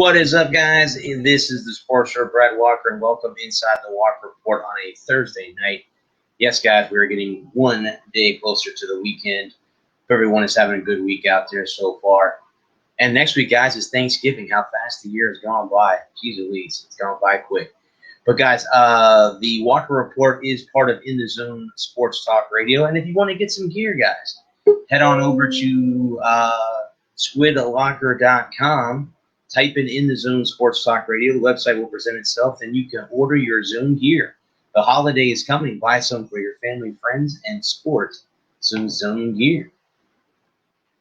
What is up, guys? This is the Sports Show, Brad Walker, and welcome inside the Walker Report on a Thursday night. Yes, guys, we're getting one day closer to the weekend. Hope everyone is having a good week out there so far. And next week, guys, is Thanksgiving. How fast the year has gone by. Jeez Louise, it's gone by quick. But, guys, the Walker Report is part of In the Zone Sports Talk Radio. And if you want to get some gear, guys, head on over to squidlocker.com. Type in the Zone Sports Talk Radio. The website will present itself, and you can order your Zone gear. The holiday is coming. Buy some for your family, friends, and sport some Zone gear.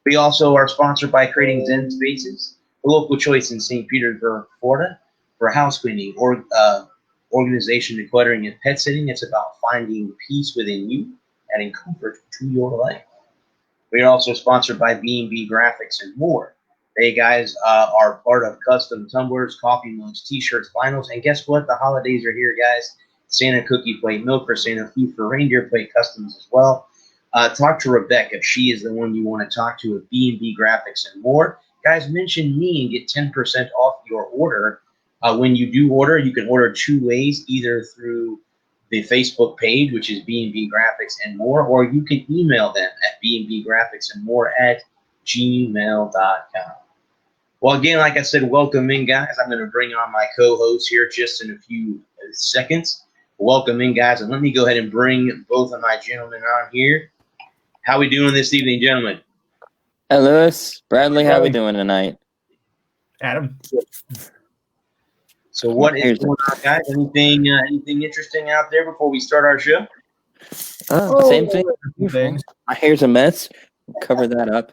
We also are sponsored by Creating Zen Spaces, a local choice in St. Petersburg, Florida, for house cleaning, organization, decluttering, and pet sitting. It's about finding peace within you, adding comfort to your life. We are also sponsored by B&B Graphics and more. They guys are part of custom tumblers, coffee mugs, t-shirts, vinyls, and guess what? The holidays are here, guys. Santa Cookie Plate, Milk for Santa, Food for Reindeer Plate customs as well. Talk to Rebecca. She is the one you want to talk to at B&B Graphics and more. Guys, mention me and get 10% off your order. When you do order, you can order two ways, either through the Facebook page, which is B&B Graphics and more, or you can email them at bnbgraphicsandmore@gmail.com. Well, again, like I said, welcome in, guys. I'm going to bring on my co-host here just in a few seconds. Welcome in, guys, and let me go ahead and bring both of my gentlemen on here. How we doing this evening, gentlemen? Hey, Lewis. Bradley, how we doing tonight? Adam. So what is going on, guys? Anything interesting out there before we start our show? Same thing. Here's a mess. We'll cover that up.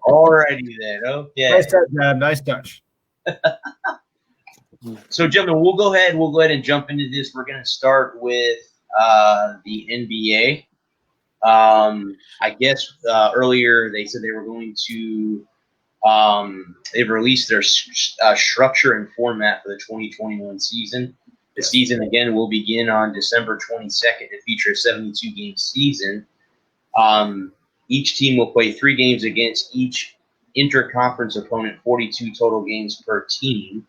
Alrighty then. Okay. Nice touch, Adam. Nice touch. So, gentlemen, we'll go ahead and jump into this. We're going to start with the NBA. I guess earlier they said they were going to they've released their structure and format for the 2021 season. The season, again, will begin on December 22nd to feature a 72-game season. Each team will play 3 games against each interconference opponent, 42 total games per team,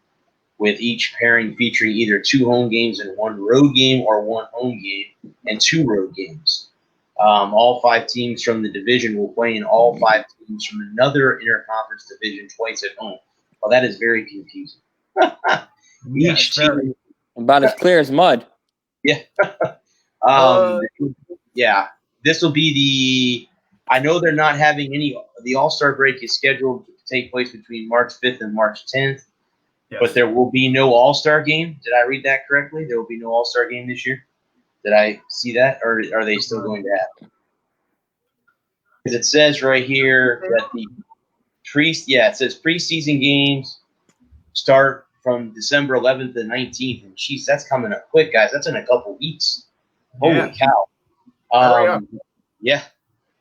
with each pairing featuring either 2 home games and 1 road game or 1 home game and 2 road games. All 5 teams from the division will play in all 5 teams from another interconference division twice at home. Well, that is very confusing. Each team, about as clear as mud. Yeah. Yeah. This will be I know they're not having the All-Star break is scheduled to take place between March 5th and March 10th, but there will be no All-Star game. Did I read that correctly? There will be no All-Star game this year? Did I see that, or are they still going to have? Because it says right here that it says preseason games start from December 11th to 19th, and geez, that's coming up quick, guys. That's in a couple weeks. Holy cow! Yeah,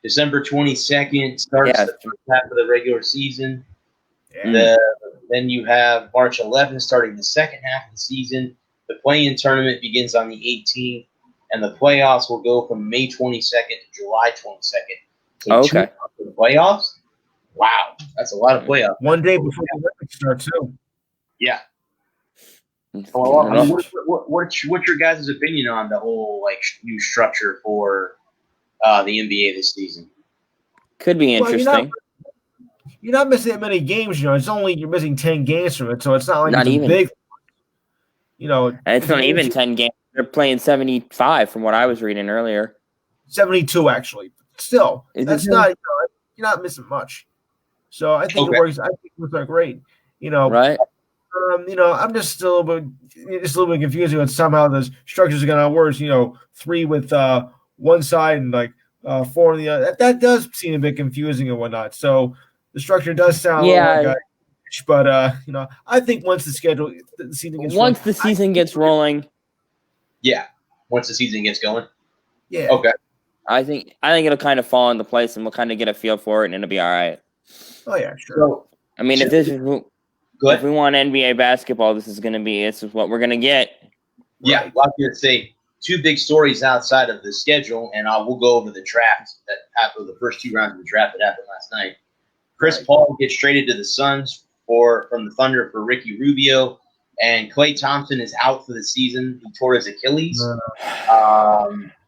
December 22nd starts the first half of the regular season. Then you have March 11th starting the second half of the season. The play-in tournament begins on the 18th. And the playoffs will go from May 22nd to July 22nd. So 2 months of playoffs? Wow. That's a lot of playoffs. One day before the Olympics start, too. Yeah. Well, what's your guys' opinion on the whole new structure for the NBA this season? Could be interesting. You're not missing that many games. It's only you're missing 10 games from it, so it's not like it's big. And it's not even 10 games. They're playing 75 from what I was reading earlier. 72, actually. Still, that's not you're not missing much. So I think it works. I think it works out great. Right? I'm just a little bit confused with somehow the structures are going to work. 3 with one side and 4 on the other. That does seem a bit confusing and whatnot. So the structure does sound but I think once the season gets rolling. Yeah, once the season gets going. Yeah. Okay. I think it'll kind of fall into place, and we'll kind of get a feel for it, and it'll be all right. Oh yeah, sure. So, I mean, if we want NBA basketball, this is what we're gonna get. Yeah, right. Well, I was gonna say 2 big stories outside of the schedule, and we'll go over the draft that happened, the first 2 rounds of the draft that happened last night. Chris Paul gets traded to the Suns from the Thunder for Ricky Rubio, and Klay Thompson is out for the season. He tore his Achilles.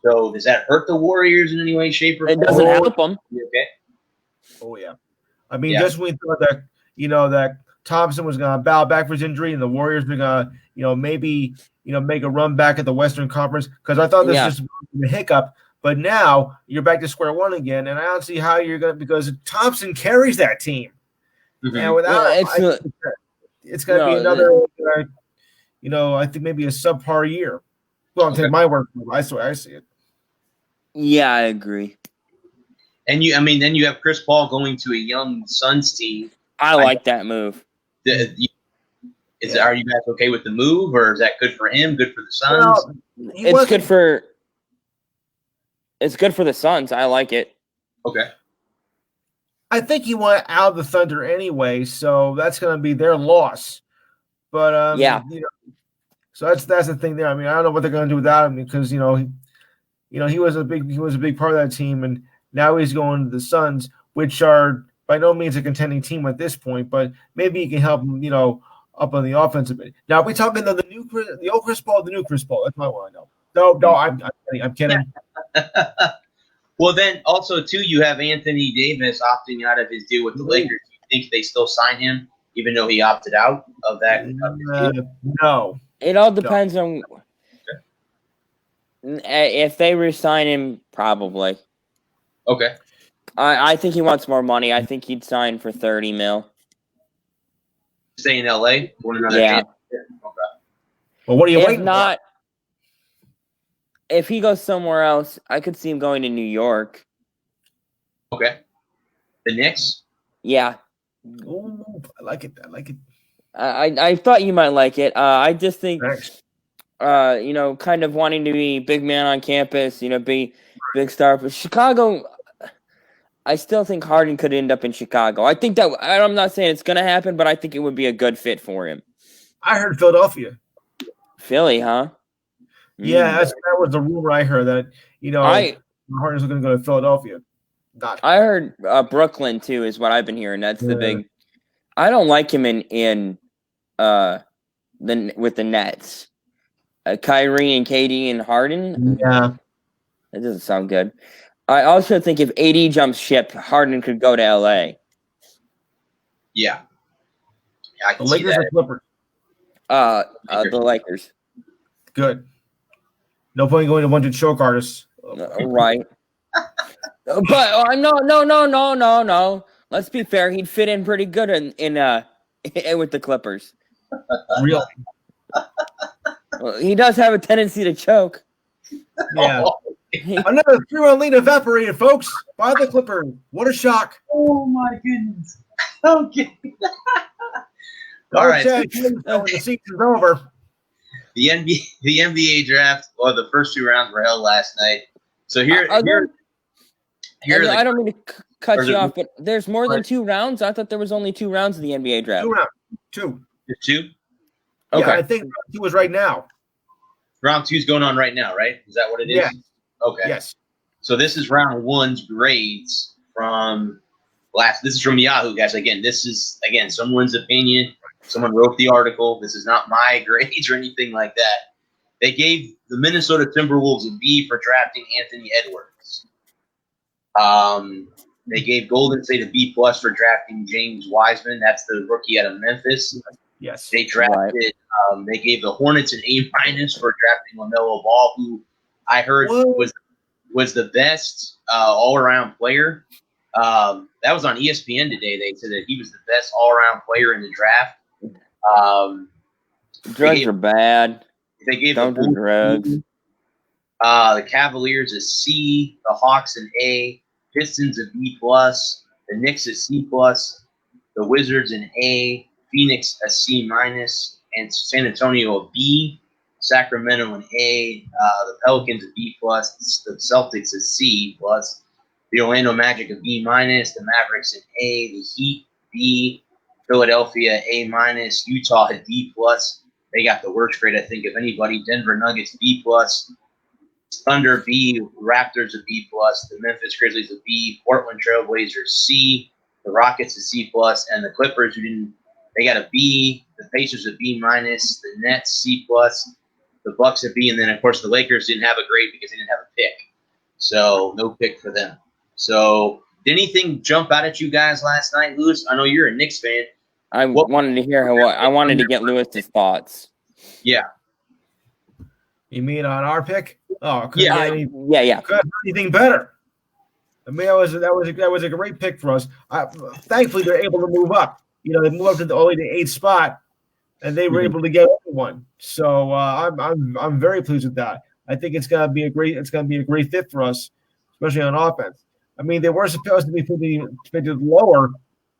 So does that hurt the Warriors in any way, shape, or form? It doesn't help them. Okay. Oh yeah, I mean, just when we thought that that Thompson was going to bow back for his injury, and the Warriors were going to maybe make a run back at the Western Conference, because I thought this was just a hiccup. But now you're back to square one again, and I don't see how you're going to, because Thompson carries that team. Mm-hmm. And without it's going to be another, I think maybe a subpar year. Well, I'll take my word for it. I see it. Yeah, I agree. And then you have Chris Paul going to a young Suns team. I like that move. Are you guys okay with the move, or is that good for him? Good for the Suns? Well, it's good for the Suns. I like it. Okay. I think he went out of the Thunder anyway, so that's going to be their loss. But so that's the thing there. I mean, I don't know what they're going to do without him, because he was a big part of that team, and now he's going to the Suns, which are by no means a contending team at this point, but maybe he can help them, up on the offensive bit. Now, are we talking the old Chris Paul, the new Chris Paul? That's what I want to know. No, I'm kidding. Well, then also too, you have Anthony Davis opting out of his deal with the Lakers. Do you think they still sign him, even though he opted out of that? No. It all depends on if they re-sign him. Probably. Okay. I think he wants more money. I think he'd sign for $30 million. Stay in LA for another chance. Okay. Well, what are you waiting for? If he goes somewhere else, I could see him going to New York. Okay. The Knicks? Yeah. Ooh, I like it. I thought you might like it. I just think, kind of wanting to be big man on campus, be big star. But Chicago, I still think Harden could end up in Chicago. I think that, I'm not saying it's going to happen, but I think it would be a good fit for him. I heard Philadelphia. Philly, huh? Yeah, that was the rumor I heard, that, Harden's going to go to Philadelphia. I heard Brooklyn, too, is what I've been hearing. That's the big – I don't like him with the Nets. Kyrie and KD and Harden? Yeah. That doesn't sound good. I also think if AD jumps ship, Harden could go to LA. Yeah. I can the Lakers see that. or Clippers? The Lakers. Good. No point going to a bunch of choke artists. Right. But no. Let's be fair. He'd fit in pretty good in with the Clippers. Real. Well, he does have a tendency to choke. Yeah. Another 3-run lead evaporated, folks, by the Clippers. What a shock. Oh, my goodness. Okay. All right. The season's over. The NBA draft, the first two rounds were held last night. So I don't mean to cut you off, but there's more than 2 rounds. I thought there was only 2 rounds of the NBA draft. 2 rounds. 2. Two? Okay. Yeah, I think round 2 is right now. Round 2 is going on right now, right? Is that what it is? Yeah. Okay. Yes. So this is round 1's grades from this is from Yahoo, guys. Again, this is someone's opinion. Someone wrote the article. This is not my grades or anything like that. They gave the Minnesota Timberwolves a B for drafting Anthony Edwards. They gave Golden State a B+ for drafting James Wiseman. That's the rookie out of Memphis. Yes. They drafted. They gave the Hornets an A- for drafting LaMelo Ball, who I heard was the best all-around player. That was on ESPN today. They said that he was the best all-around player in the draft. Drugs are bad. They gave Don't do drugs. The Cavaliers a C, the Hawks an A, Pistons a B+, the Knicks a C+, the Wizards an A, Phoenix a C-, and San Antonio a B, Sacramento an A, the Pelicans a B+, the Celtics a C+, the Orlando Magic a B-, the Mavericks an A, the Heat B, Philadelphia A-, Utah a D+. They got the worst grade, I think, of anybody. Denver Nuggets B+, Thunder B, Raptors a B+, the Memphis Grizzlies a B, Portland Trailblazers C, the Rockets a C+, and the Clippers, who They got a B. The Pacers a B minus. The Nets C plus. The Bucks a B, and then of course the Lakers didn't have a grade because they didn't have a pick, so no pick for them. So did anything jump out at you guys last night, Lewis? I know you're a Knicks fan. I wanted to hear I wanted to get Lewis's thoughts. Yeah. You mean on our pick? Oh, yeah. Couldn't have anything better. I mean, that was a great pick for us. Thankfully, they're able to move up. You know, they moved up to only the 8th spot, and they were able to get everyone. So I'm very pleased with that. I think it's gonna be a great fit for us, especially on offense. I mean, they were supposed to be picked lower,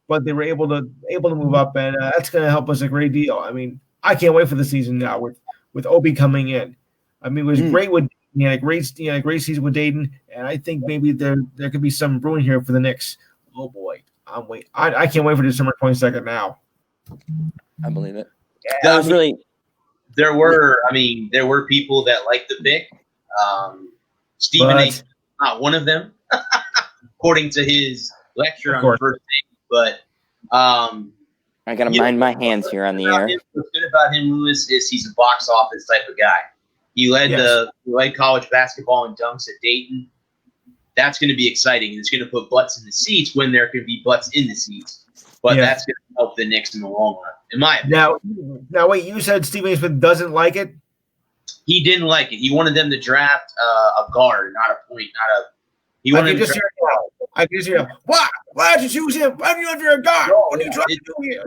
but they were able to move up, and that's gonna help us a great deal. I mean, I can't wait for the season now with Obi coming in. I mean, it was great with a great season with Dayton, and I think maybe there could be some brewing here for the Knicks. Oh boy, I can't wait for December 22nd now. I believe it. Yeah, that was really. There were people that liked the pick. Stephen A. not one of them, according to his lecture on the first day. But I gotta mind my hands here on the air. What's good about him, Lewis, is he's a box office type of guy. He led college basketball in dunks at Dayton. That's going to be exciting, and it's going to put butts in the seats when there can be butts in the seats. But that's going to help the Knicks in the long run, in my opinion. Now, wait, you said Stephen A. Smith doesn't like it? He didn't like it. He wanted them to draft a guard, not a point, not a. He wanted I can just hear. Why did you choose him? Why do you want a guard? What are you trying to do here?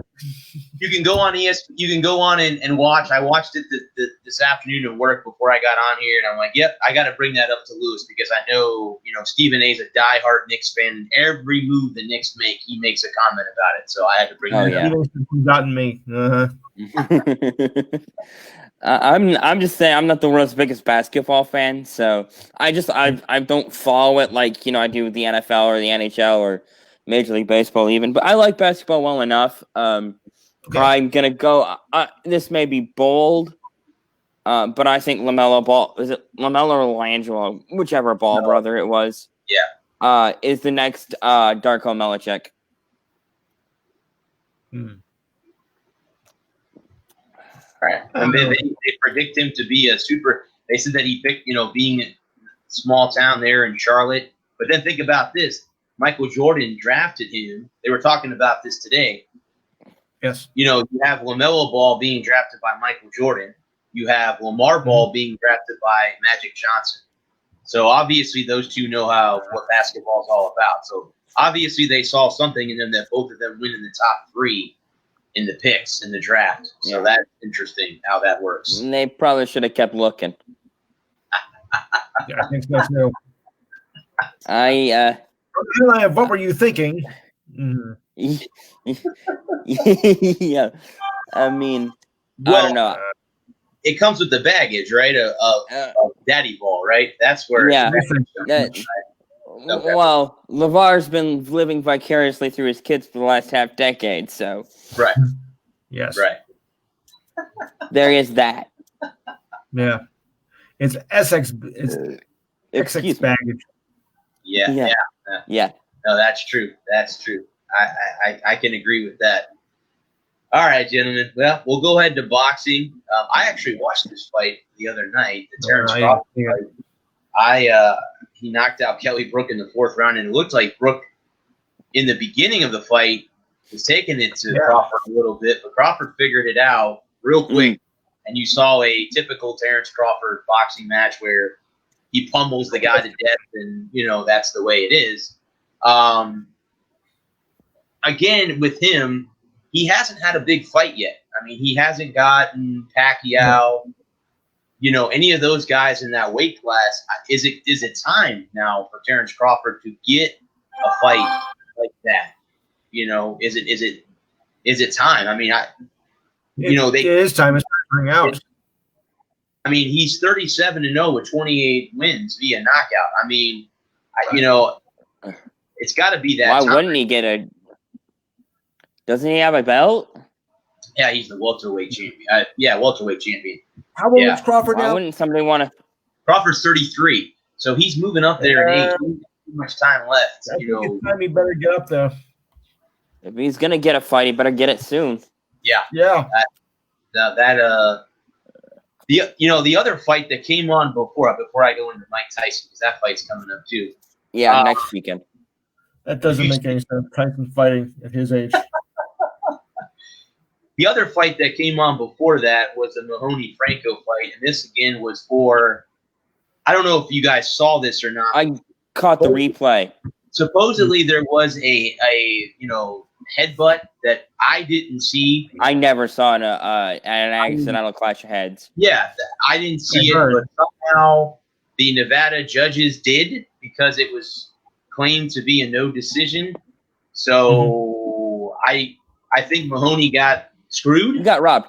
You can go on You can go on and watch. I watched it this afternoon at work before I got on here, and I'm like, yep, I got to bring that up to Lewis because I know Stephen A's a diehard Knicks fan, and every move the Knicks make, he makes a comment about it. So I had to bring that up. Gotten me. I'm just saying I'm not the world's biggest basketball fan, so I don't follow it like I do the NFL or the NHL or Major League Baseball even, but I like basketball well enough. I'm gonna go. This may be bold, but I think LaMelo Ball, is it LaMelo or LaAngelo, whichever Ball brother it was? Yeah, is the next Darko Milicic. Right. And they predict him to be a super. They said that he picked, being a small town there in Charlotte. But then think about this: Michael Jordan drafted him. They were talking about this today. Yes. You have LaMelo Ball being drafted by Michael Jordan. You have Lamar Ball being drafted by Magic Johnson. So obviously those two know what basketball is all about. So obviously they saw something in them that both of them win in the top 3 in the picks in the draft. So that's interesting how that works. And they probably should have kept looking. Yeah, I think so too. What were you thinking? Yeah, I mean, I don't know. It comes with the baggage, right? Of daddy ball, right? That's where. Yeah. Well, LeVar's been living vicariously through his kids for the last half decade, so. Right. Yes. Right. There is that. Yeah. It's Essex. It's Essex baggage. Yeah. No, that's true. That's true. I can agree with that. All right, gentlemen. Well, we'll go ahead to boxing. I actually watched this fight the other night, the Terrence Crawford fight. He knocked out Kelly Brook in the 4th round, and it looked like Brook, in the beginning of the fight, was taking it to Crawford a little bit, but Crawford figured it out real quick, and you saw a typical Terrence Crawford boxing match where he pummels the guy to death, and, that's the way it is. Again, with him, he hasn't had a big fight yet. I mean, he hasn't gotten Pacquiao, any of those guys in that weight class. Is it time now for Terrence Crawford to get a fight like that? Is it time? I mean, it is time. It's time to bring out. I mean, he's 37-0 with 28 wins via knockout. I mean, it's got to be that. Why wouldn't he get a? Doesn't he have a belt? Yeah, he's the welterweight champion. Welterweight champion. How old is Crawford now? Why wouldn't somebody want to? Crawford's 33, so he's moving up there in age. Too much time left. I think it's time he better get up there. If he's gonna get a fight, he better get it soon. Yeah. Yeah. The other fight that came on before I go into Mike Tyson, because that fight's coming up too. Yeah, next weekend. That doesn't make any sense. Tyson fighting at his age. The other fight that came on before that was the Mahoney Franco fight, and this again was for. I don't know if you guys saw this or not. I caught the replay. Supposedly there was a headbutt that I didn't see. I never saw an accidental clash of heads. Yeah, I didn't see it, but somehow the Nevada judges did, because it was claimed to be a no decision. So I think Mahoney got screwed. He got robbed.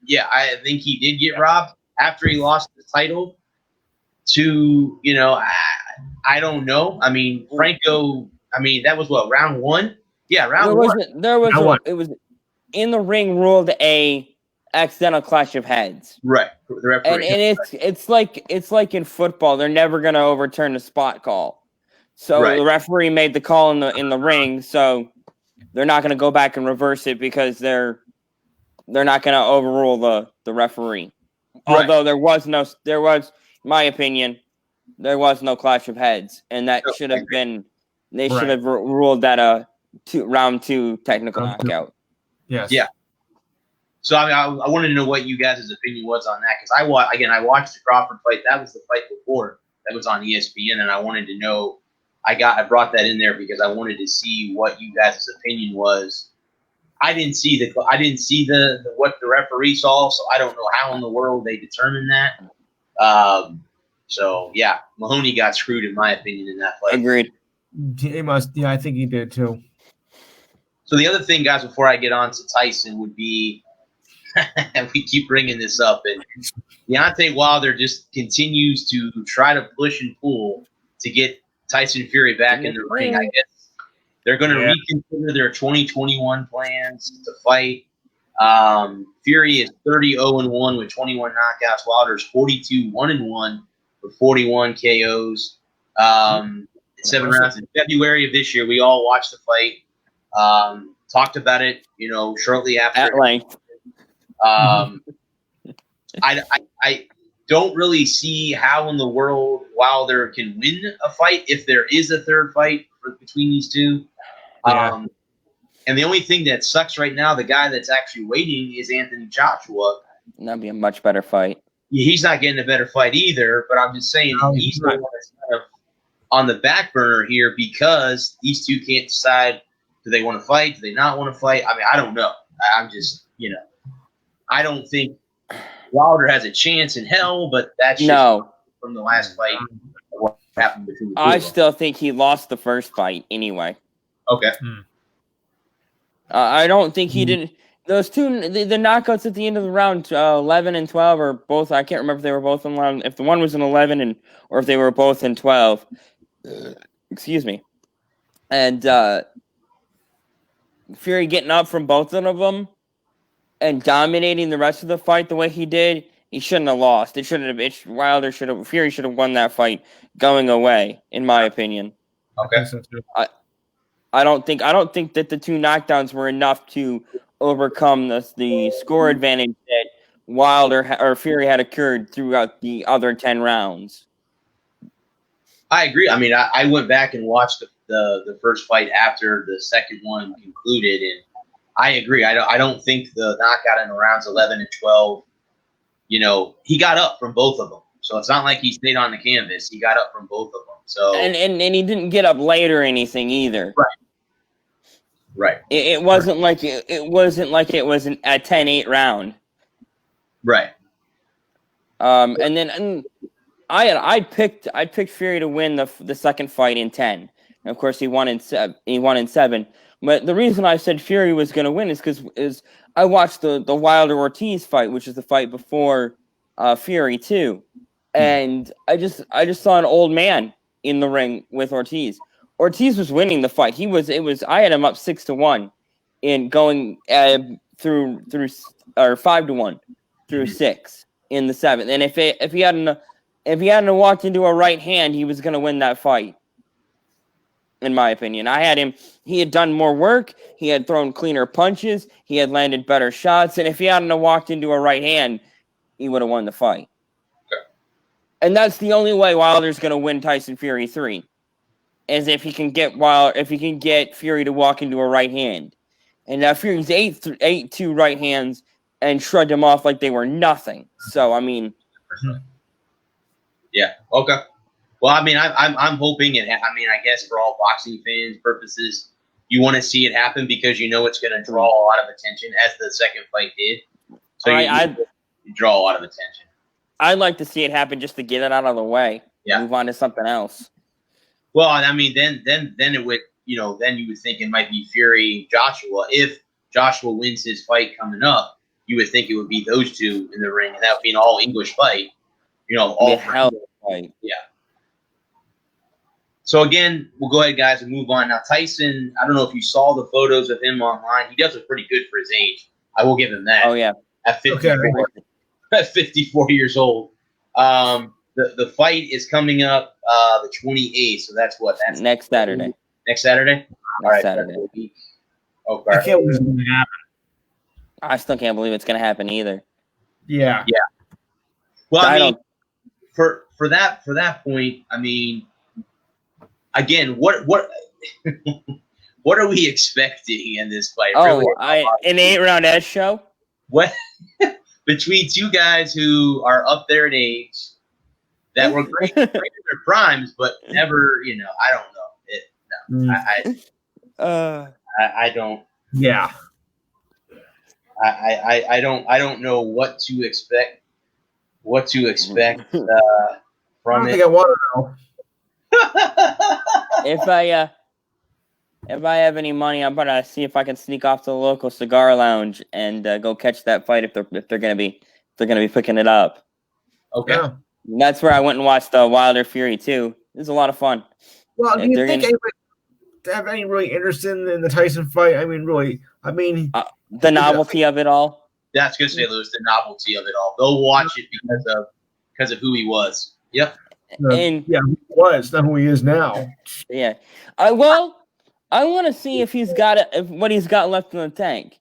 Yeah, I think he did get robbed after he lost the title to, I don't know. I mean, Franco, that was what, round one? Yeah, round one. It was in the ring ruled a accidental clash of heads. Right. The referee. And it's like in football, they're never going to overturn a spot call. So the referee made the call in the ring, so they're not going to go back and reverse it, because they're not going to overrule the referee. Right. Although there was, my opinion, there was no clash of heads, and that should have been. They should have ruled that round two technical knockout. Yes. Yeah. So I wanted to know what you guys' opinion was on that, because I watched the Crawford fight. That was the fight before that was on ESPN, and I wanted to know. I brought that in there because I wanted to see what you guys' opinion was. I didn't see the what the referee saw, so I don't know how in the world they determined that. So yeah, Mahoney got screwed in my opinion in that fight. Agreed. He must. Yeah, I think he did too. So the other thing, guys, before I get on to Tyson, would be, and we keep bringing this up, and Deontay Wilder just continues to try to push and pull to get Tyson Fury back in the ring. I guess they're going to reconsider their 2021 plans to fight. Fury is 30-0-1 with 21 knockouts. Wilder's 42-1-1 with 41 KOs. 7 rounds in February of this year. We all watched the fight. Talked about it, shortly after. At length. I don't really see how in the world Wilder can win a fight if there is a third fight between these two. And the only thing that sucks right now, the guy that's actually waiting, is Anthony Joshua. That'd be a much better fight. He's not getting a better fight either, but I'm just saying he's the one that's kind of on the back burner here, because these two can't decide, do they want to fight? Do they not want to fight? I don't know. I'm just, I don't think Wilder has a chance in hell, but that's just from the last fight. What happened between the two I still think he lost the first fight anyway. Okay. I don't think he did. Those two, the knockouts at the end of the round, 11 and 12, or both. I can't remember if they were both in round. If the one was in 11 or if they were both in 12. Excuse me. And Fury getting up from both of them and dominating the rest of the fight the way he did, he shouldn't have lost. Fury should have won that fight going away, in my opinion. Okay. I don't think that the two knockdowns were enough to overcome the score advantage that Wilder or Fury had occurred throughout the other 10 rounds. I agree. I went back and watched the first fight after the second one concluded, and I agree. I don't think the knockout in the rounds 11 and 12, he got up from both of them. So it's not like he stayed on the canvas. He got up from both of them. So and he didn't get up late or anything either. Right. It wasn't like it was a 10-8 round. Right. And I picked Fury to win the second fight in 10. And of course he won in 7. But the reason I said Fury was going to win is because I watched the Wilder Ortiz fight, which is the fight before Fury too, and I just saw an old man in the ring with Ortiz. Ortiz was winning the fight. I had him up 6-1 in going through 5-1 through 6 in the 7th. And if he hadn't walked into a right hand, he was going to win that fight. in my opinion. I had him. He had done more work. He had thrown cleaner punches. He had landed better shots. And if he hadn't walked into a right hand, he would have won the fight. Okay. And that's the only way Wilder's going to win Tyson Fury 3, is if he can get Fury to walk into a right hand. And now Fury's 8-2 right hands and shrugged him off like they were nothing. So I mean, yeah, okay. Well, I mean, I'm hoping it. I mean, I guess for all boxing fans' purposes, you want to see it happen because you know it's going to draw a lot of attention, as the second fight did. So you draw a lot of attention. I'd like to see it happen just to get it out of the way. Yeah. Move on to something else. Well, I mean, then it would, then you would think it might be Fury Joshua. If Joshua wins his fight coming up, you would think it would be those two in the ring, and that would be an all English fight. All hell fight. Yeah. So again, we'll go ahead, guys, and move on. Now, Tyson, I don't know if you saw the photos of him online. He does look pretty good for his age. I will give him that. Oh yeah. At 54 years old. The fight is coming up the 28th, so that's what? That's next Saturday. Next Saturday? All right. Saturday. Okay. I can't believe it's going to happen. I still can't believe it's going to happen either. Yeah. Yeah. Well, I mean, for that point, I mean, again, what what are we expecting in this fight? Oh, really? An 8-round edge show? What between two guys who are up there in age that were great in their primes, but never, I don't know. I don't. Yeah. I don't know what to expect. From I don't it. think I want to know. If I have any money, I'm gonna see if I can sneak off to the local cigar lounge and go catch that fight if they're gonna be picking it up. Okay. Yeah. And that's where I went and watched Wilder Fury 2. It was a lot of fun. Well, do you think anybody have any really interest in the Tyson fight? I mean, really, the novelty of it all. That's gonna say, Lewis, the novelty of it all. They'll watch it because of who he was. Yep. And yeah, who he was, not who he is now. Yeah. I want to see if he's got what he's got left in the tank.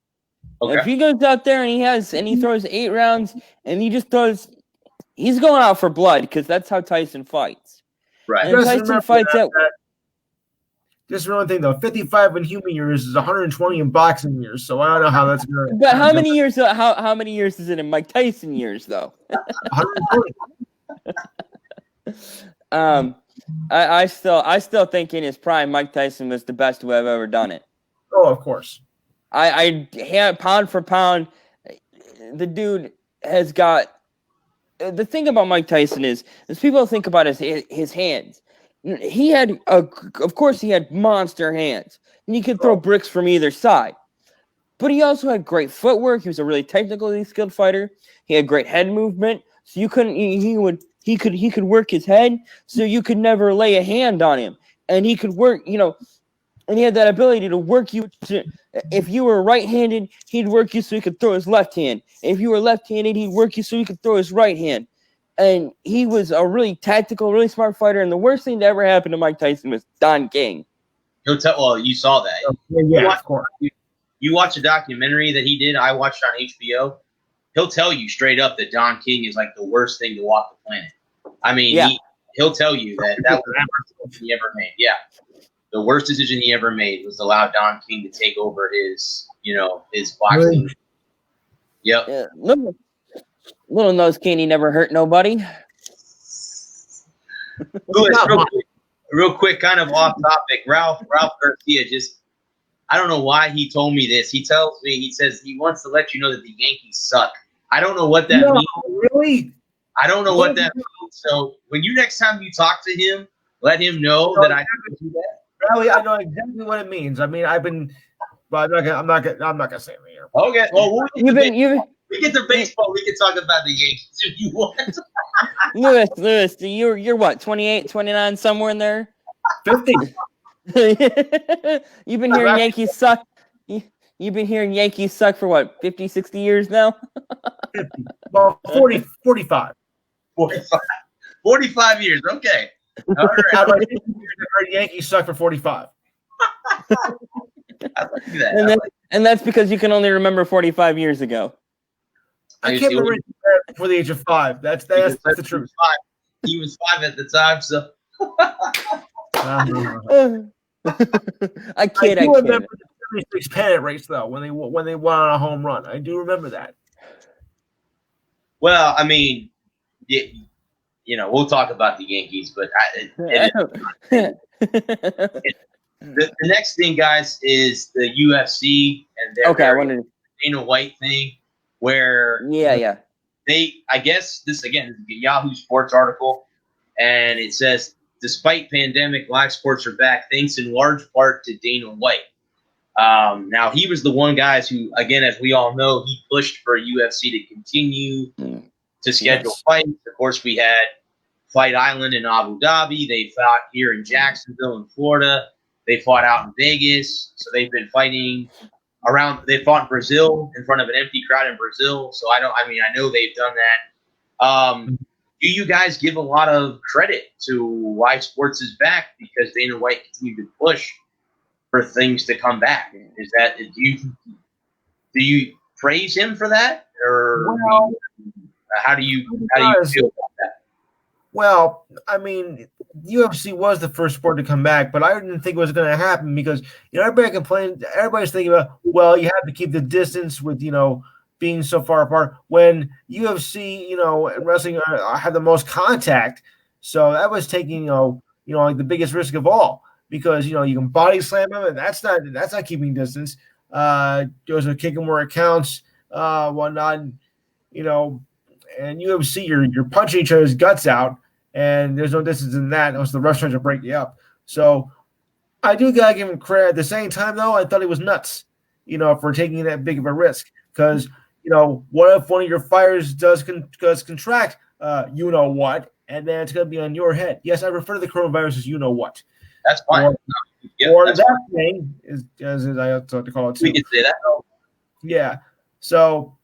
Okay. If he goes out there and he throws 8 rounds and he's going out for blood, because that's how Tyson fights. Right. And Tyson fights out. Just one thing though, 55 in human years is 120 in boxing years, so I don't know how that's going to. But how many years? How many years is it in Mike Tyson years though? 120. I still think in his prime, Mike Tyson was the best who have ever done it. Oh, of course. I pound for pound, the dude has got. The thing about Mike Tyson is people think about his hands. He had of course he had monster hands, and he could throw bricks from either side. But he also had great footwork. He was a really technically skilled fighter. He had great head movement, so you couldn't. He could work his head, so you could never lay a hand on him. And he could work, and he had that ability to work you. If you were right-handed, he'd work you so he could throw his left hand. If you were left-handed, he'd work you so he could throw his right hand. And he was a really tactical, really smart fighter. And the worst thing that ever happened to Mike Tyson was Don King. Well, you saw that. Yeah, of course. You watched a documentary that he did. I watched on HBO. He'll tell you straight up that Don King is like the worst thing to walk the planet. I mean, yeah. He'll tell you that was the worst decision he ever made. Yeah. The worst decision he ever made was to allow Don King to take over his boxing. Really? Yep. Yeah, little nose candy never hurt nobody. Louis, real quick, kind of off topic. Ralph Garcia I don't know why he told me this. He says he wants to let you know that the Yankees suck. I don't know what that means. Really? I don't know what that means. So when next time you talk to him, let him know that I can do that. Really, I know exactly what it means. I mean, I'm not gonna say it here. Okay. Well, we get to baseball. We can talk about the Yankees if you want. Lewis, you're what, 28, 29, somewhere in there? 50. You've been hearing Yankees suck. You've been hearing Yankees suck for what, 50, 60 years now? 50. Well, 45. 45 years. Okay. Out of 50 years, I heard Yankees suck for 45. I like that. And that's because you can only remember 45 years ago. I can't remember before the age of 5. That's the truth. He was 5 at the time, so. I kid. I remember the 36 pennant race though when they won on a home run. I do remember that. Well, I mean, we'll talk about the Yankees, but the next thing, guys, is the UFC and their Dana White thing, where I guess this again is a Yahoo Sports article, and it says, despite pandemic, live sports are back thanks in large part to Dana White. Now, he was the one guy who, again, as we all know, he pushed for UFC to continue to schedule fights. Of course, we had Fight Island in Abu Dhabi. They fought here in Jacksonville in Florida. They fought out in Vegas. So they've been fighting around. They fought in Brazil in front of an empty crowd in Brazil. So I know they've done that. Do you guys give a lot of credit to live sports is back because Dana White continued to push for things to come back? Do you praise him for that, or how do you feel about that? Well, I mean, UFC was the first sport to come back, but I didn't think it was going to happen because everybody complained. Everybody's thinking about, well, you have to keep the distance with being so far apart. When UFC, and wrestling have the most contact, so that was taking like the biggest risk of all because you can body slam them, and that's not keeping distance. There's a kick 'em where it counts, whatnot, and UFC, you're punching each other's guts out. And there's no distance in that. Unless the ref tries to break you up. So I do gotta give him credit. At the same time, though, I thought he was nuts, for taking that big of a risk. Because what if one of your fighters does contract, what, and then it's gonna be on your head. Yes, I refer to the coronavirus as what. That's fine. Or that thing is, as I like to call it too. We can say that. Yeah. So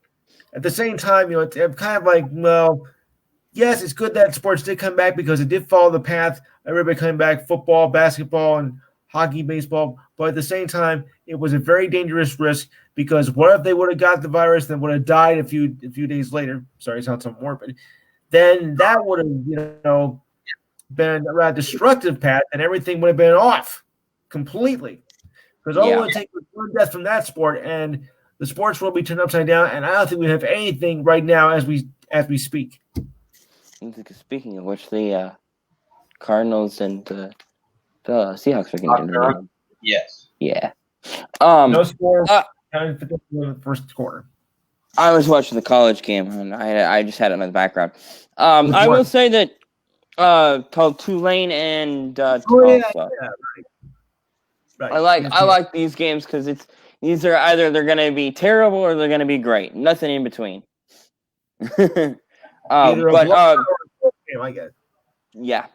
at the same time, it's kind of like, well. Yes, it's good that sports did come back because it did follow the path. Everybody coming back, football, basketball, and hockey, baseball. But at the same time, it was a very dangerous risk because what if they would have got the virus and would have died a few days later? Sorry, it sounds so morbid. Then that would have, been a rather destructive path, and everything would have been off completely. Because all it would take was one death from that sport, and the sports will be turned upside down. And I don't think we have anything right now as we speak. Speaking of which, the Cardinals and the Seahawks are going to do. Yes. Yeah. No score. In the first quarter. I was watching the college game, and I just had it in the background. I will say that called Tulane and Tulsa. Right. I like these games because these are either they're going to be terrible or they're going to be great. Nothing in between. I guess. Yeah.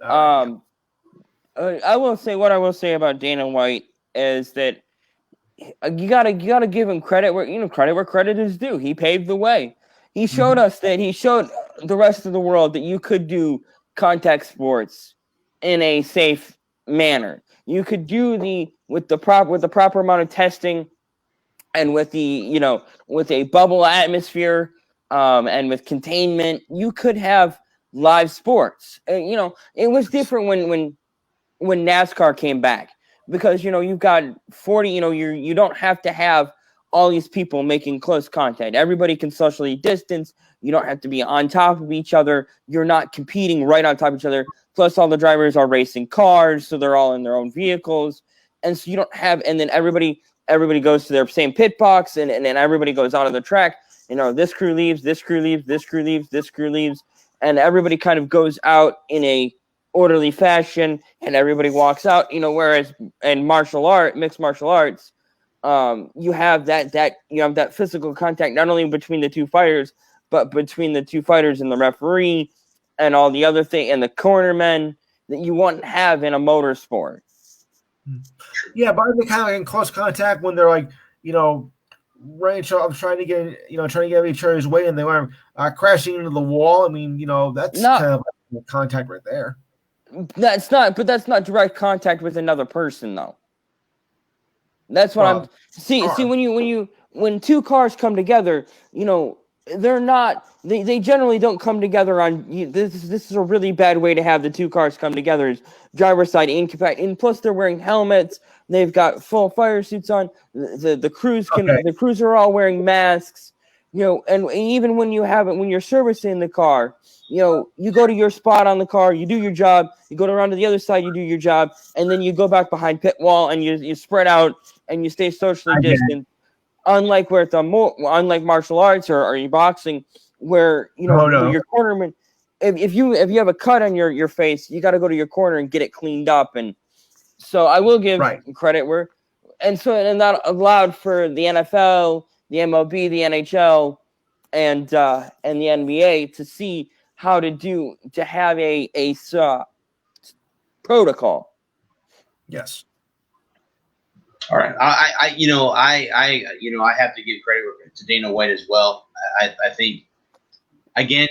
I will say what I will say about Dana White is that you gotta give him credit where credit is due. He paved the way. He showed us that he showed the rest of the world that you could do contact sports in a safe manner. You could do with the proper amount of testing and with with a bubble atmosphere. And with containment, you could have live sports. It was different when NASCAR came back because you've got 40. You don't have to have all these people making close contact. Everybody can socially distance. You don't have to be on top of each other. You're not competing right on top of each other. Plus, all the drivers are racing cars, so they're all in their own vehicles, and so you don't have. And then everybody goes to their same pit box, and then everybody goes out of the track. This crew leaves, this crew leaves, this crew leaves, this crew leaves, and everybody kind of goes out in a orderly fashion, and everybody walks out. Whereas in mixed martial arts, you have that physical contact not only between the two fighters, but between the two fighters and the referee, and all the other thing, and the cornermen that you wouldn't have in a motorsport. Yeah, but they're kind of like in close contact when they're like, range of trying to get each other's way, and they were crashing into the wall. I mean, that's kind of like contact right there. That's not direct contact with another person, though. That's what I'm. See, when two cars come together, they're not. They generally don't come together on. This is a really bad way to have the two cars come together. Is driver's side impact, and plus they're wearing helmets. They've got full fire suits on. The crews the crews are all wearing masks. And even when you're servicing the car, you go to your spot on the car, you do your job, you go around to the other side, you do your job, and then you go back behind pit wall and you spread out and you stay socially distant. Unlike unlike martial arts or boxing, where where your cornerman, if you have a cut on your face, you got to go to your corner and get it cleaned up. And so I will give credit and that allowed for the NFL, the MLB, the NHL, and the NBA to see how to have a protocol. Yes. All right. I have to give credit to Dana White as well. I think, again,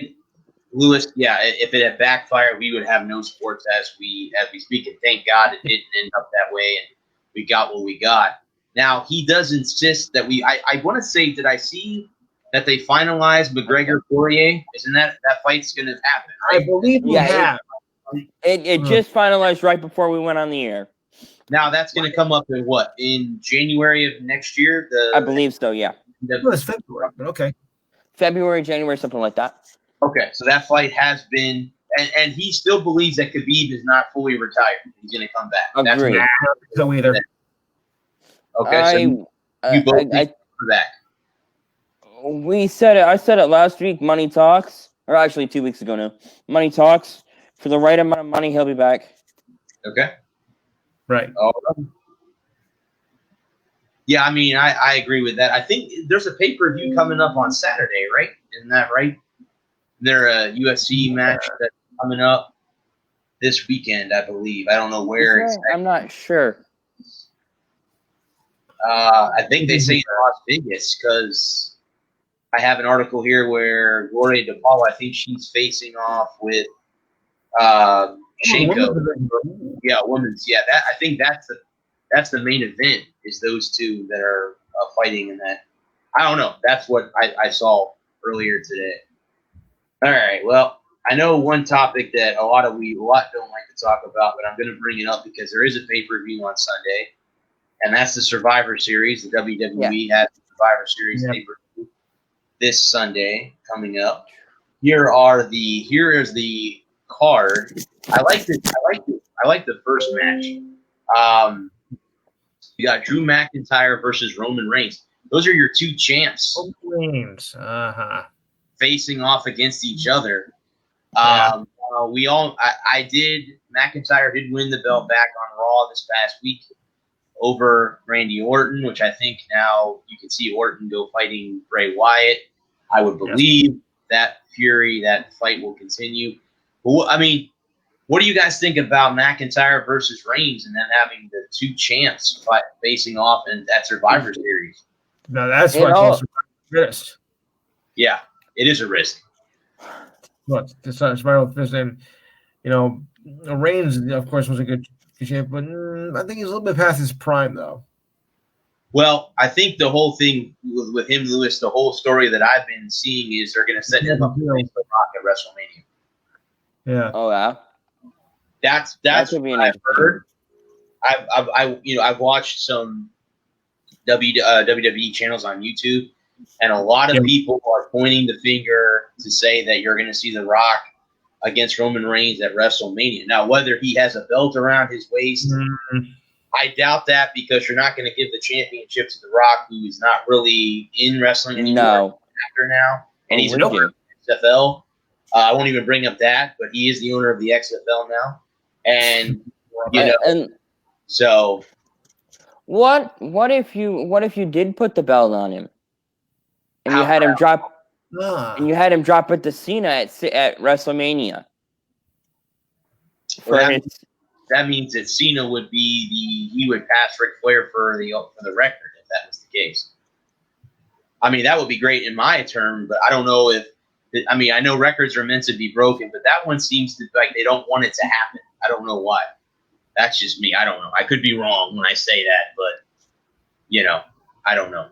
Lewis, if it had backfired, we would have no sports as we speak. And thank God it didn't end up that way, and we got what we got. Now, he does insist that I want to say, did I see that they finalized McGregor-Poirier? Isn't that fight's going to happen, right? I believe we have. It just finalized right before we went on the air. Now, that's going to come up in January of next year? I believe so, yeah. It's February, but okay. February, January, something like that. Okay, so that fight has been – and he still believes that Khabib is not fully retired. He's going to come back. Agreed. So either. Okay, so you both for that. We said it. I said it last week. Money talks, or actually 2 weeks ago now. Money talks. For the right amount of money, he'll be back. Okay. Right. Yeah, I mean, I agree with that. I think there's a pay-per-view coming up on Saturday, right? Isn't that right? There a UFC match that's coming up this weekend, I believe. I don't know where exactly. I'm not sure. I think they say in Las Vegas because I have an article here where Gloria DePaul, I think she's facing off with Shenko. Yeah, women's. Yeah, I think that's the main event is those two that are fighting in that. I don't know. That's what I saw earlier today. All right. Well, I know one topic that a lot don't like to talk about, but I'm going to bring it up because there is a pay-per-view on Sunday, and that's the Survivor Series. The WWE has the Survivor Series pay-per-view this Sunday coming up. Here is the card. I like the first match. You got Drew McIntyre versus Roman Reigns. Those are your two champs. Facing off against each other. McIntyre did win the belt back on Raw this past week over Randy Orton, which I think now you can see Orton go fighting Bray Wyatt. I would believe that fight will continue. But, I mean, what do you guys think about McIntyre versus Reigns and then having the two champs facing off in that Survivor Series? No, that's what risk. Yeah, it is a risk. Look, it's not Survivor Series, and Reigns, of course, was a good shape, but I think he's a little bit past his prime, though. Well, I think the whole thing with him, Lewis, the whole story that I've been seeing is they're going to set him up to face The Rock at WrestleMania. Yeah. Oh yeah. That's what I've heard. I've watched some WWE channels on YouTube, and a lot of people are pointing the finger to say that you're going to see The Rock against Roman Reigns at WrestleMania. Now, whether he has a belt around his waist, I doubt that because you're not going to give the championship to The Rock, who is not really in wrestling anymore after now, and he's an owner of the XFL. I won't even bring up that, but he is the owner of the XFL now. And so what if you did put the belt on him and you had him drop it to Cena at WrestleMania? That means that Cena would he would pass Ric Flair for the record if that was the case. I mean, that would be great in my term, but I don't know if I mean, I know records are meant to be broken, but that one seems to like they don't want it to happen. I don't know why. That's just me. I don't know. I could be wrong when I say that, but I don't know.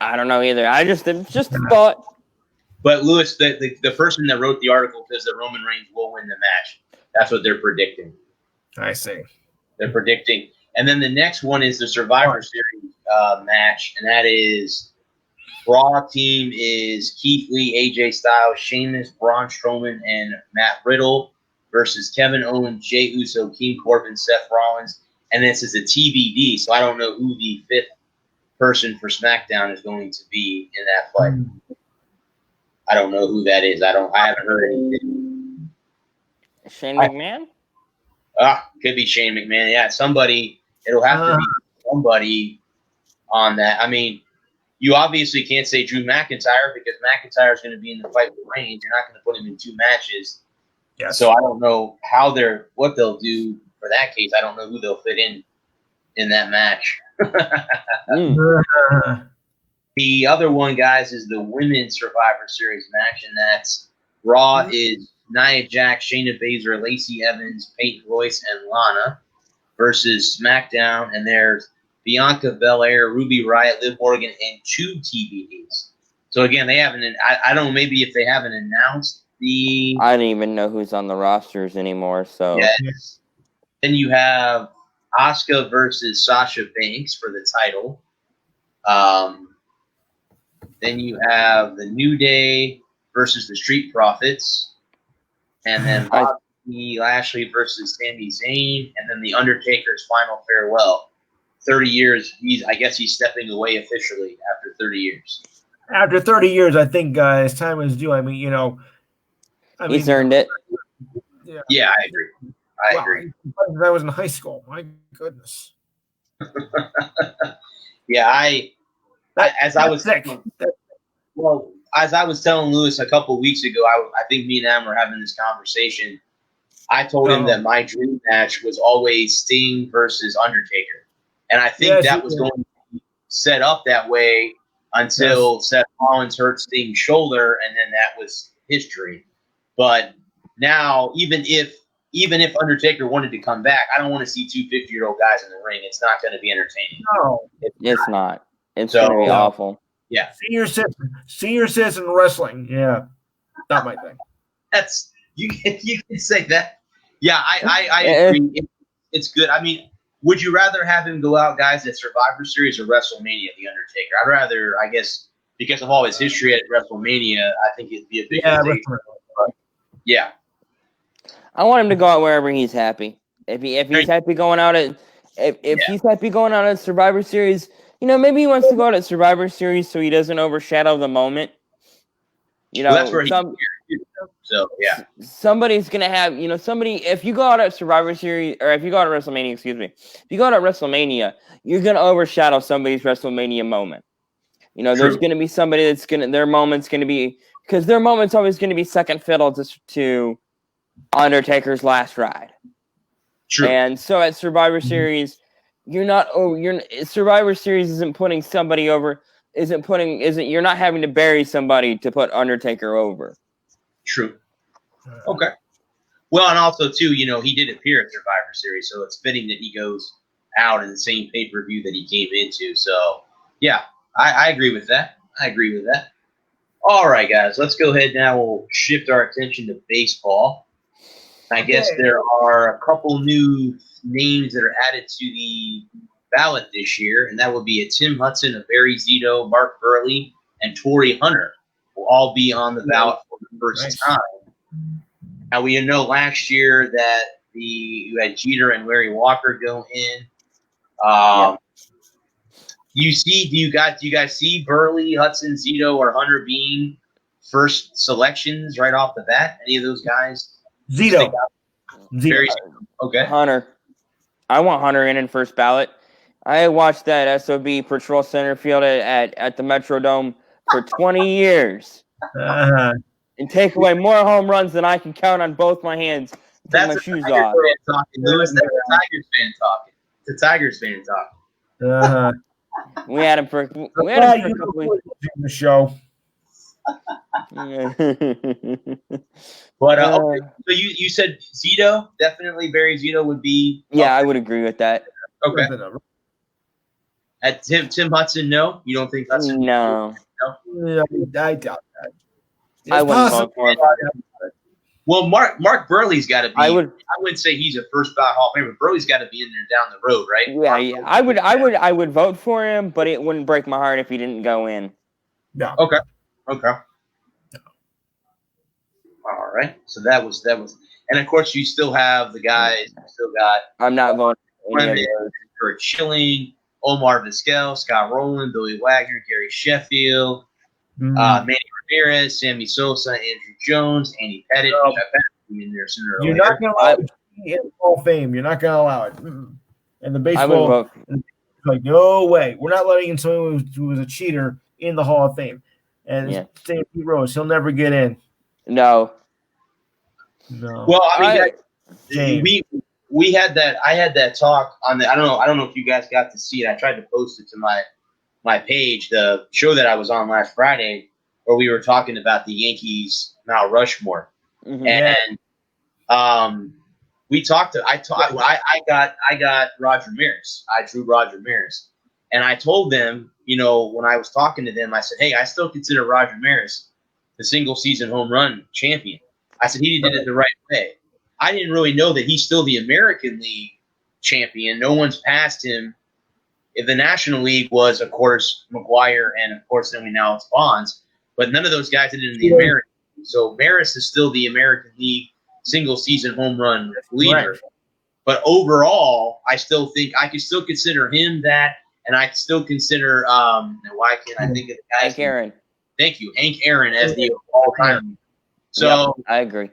I don't know either. It's just a thought. But Lewis, the person that wrote the article says that Roman Reigns will win the match. That's what they're predicting. I see. They're predicting. And then the next one is the Survivor Series match, and that is Raw team is Keith Lee, AJ Styles, Sheamus, Braun Strowman, and Matt Riddle versus Kevin Owens, Jey Uso, King Corbin, Seth Rollins. And this is a TBD, so I don't know who the fifth person for SmackDown is going to be in that fight. I don't know who that is. I haven't heard anything. Shane McMahon? Could be Shane McMahon. Yeah, somebody. It'll have to be somebody on that. I mean, you obviously can't say Drew McIntyre because McIntyre is going to be in the fight with Reigns. You're not going to put him in 2 matches. Yeah. So I don't know what they'll do for that case. I don't know who they'll fit in that match. The other one, guys, is the Women's Survivor Series match, and that's Raw is Nia Jax, Shayna Baszler, Lacey Evans, Peyton Royce, and Lana versus SmackDown, and there's Bianca Belair, Ruby Riott, Liv Morgan, and 2 TBDs. So again, they haven't. I don't know. Maybe if they haven't announced the. I don't even know who's on the rosters anymore. So yes. Then you have Asuka versus Sasha Banks for the title. Then you have the New Day versus the Street Profits, and then Bobby Lashley versus Sami Zayn, and then the Undertaker's final farewell. 30 years. I guess he's stepping away officially after 30 years. After 30 years, I think his time is due. I mean, he's earned it. Yeah, I agree. I agree. I was in high school. My goodness. Yeah, as I was telling Lewis a couple of weeks ago, I think me and Adam were having this conversation. I told him that my dream match was always Sting versus Undertaker. And I think that was going to be set up that way until Seth Rollins hurt Sting's shoulder, and then that was history. But now, even if Undertaker wanted to come back, I don't want to see 2 50-year-old guys in the ring. It's not going to be entertaining. No, it's not. It's going to be awful. Yeah. Senior citizen wrestling. Yeah. Not my thing. That's you can say that. Yeah, I agree. It's good. I mean, would you rather have him go out, guys, at Survivor Series or WrestleMania, The Undertaker? I'd rather, I guess, because of all his history at WrestleMania, I think it'd be a big mistake. Yeah. I want him to go out wherever he's happy. If he's happy going out at he's happy going out at Survivor Series, maybe he wants to go out at Survivor Series so he doesn't overshadow the moment. That's where so yeah. Somebody's gonna have if you go out at Survivor Series or if you go out at WrestleMania, if you go out at WrestleMania, you're gonna overshadow somebody's WrestleMania moment. There's gonna be somebody their moment's gonna be because their moment's always gonna be second fiddle to Undertaker's last ride. True. And so at Survivor Series, Survivor Series isn't putting somebody over. You're not having to bury somebody to put Undertaker over. True. Okay. Well, and also too, he did appear at Survivor Series, so it's fitting that he goes out in the same pay-per-view that he came into. So, yeah, I agree with that. All right, guys, let's go ahead now. We'll shift our attention to baseball. I guess there are a couple new names that are added to the ballot this year, and that will be a Tim Hudson, a Barry Zito, Mark Burley, and Torrey Hunter will all be on the ballot for the first time. Now, we know last year that you had Jeter and Larry Walker go in. Do you guys see Burley, Hudson, Zito, or Hunter being first selections right off the bat? Any of those guys? Zito. Okay. Hunter. I want Hunter in first ballot. I watched that SOB patrol center field at the Metrodome for 20 years. And take away more home runs than I can count on both my hands. Take my shoes off. Lewis, that's a Tigers fan talking. It's a Tigers fan talking. We had him for a couple weeks. The show. But okay, so you said Zito, definitely Barry Zito would be. Yeah, I would agree with that. Okay. At Tim Hudson, no, you don't think Hudson? No. Yeah, I doubt that. I wouldn't vote for him. Well, Mark Burley's got to be. I wouldn't say he's a first ballot Hall of Famer. Burley's got to be in there down the road, right? Yeah. I would vote for him, but it wouldn't break my heart if he didn't go in. No. Okay. All right. So that was, and of course you still have the guys. You still got. I'm not voting for any of those. Kurt Schilling, Omar Vizquel, Scott Rowland, Billy Wagner, Gary Sheffield, Manny Ramirez, Sammy Sosa, Andrew Jones, Andy Pettit. In there sooner or You're later. not going to allow it in the Hall of Fame. You're not going to allow it. And the baseball, like, no way. We're not letting in someone who was a cheater in the Hall of Fame. And St. Pete Rose, he'll never get in. No. Well, I mean, we had that. I had that talk on the. I don't know if you guys got to see it. I tried to post it to my page. The show that I was on last Friday, where we were talking about the Yankees Mount Rushmore, and we talked. I got Roger Maris. I drew Roger Maris, and I told them, when I was talking to them, I said, "Hey, I still consider Roger Maris the single season home run champion." I said he did it the right way. I didn't really know that he's still the American League champion. No one's passed him. If the National League was, of course, McGuire, and of course, then now it's Bonds. But none of those guys did it in the American League. So Maris is still the American League single-season home run leader. Right. But overall, I still think I can still consider him that, and I still consider why can't I think of the guy? Hank Aaron. Thank you, Hank Aaron as the all-time. So I agree.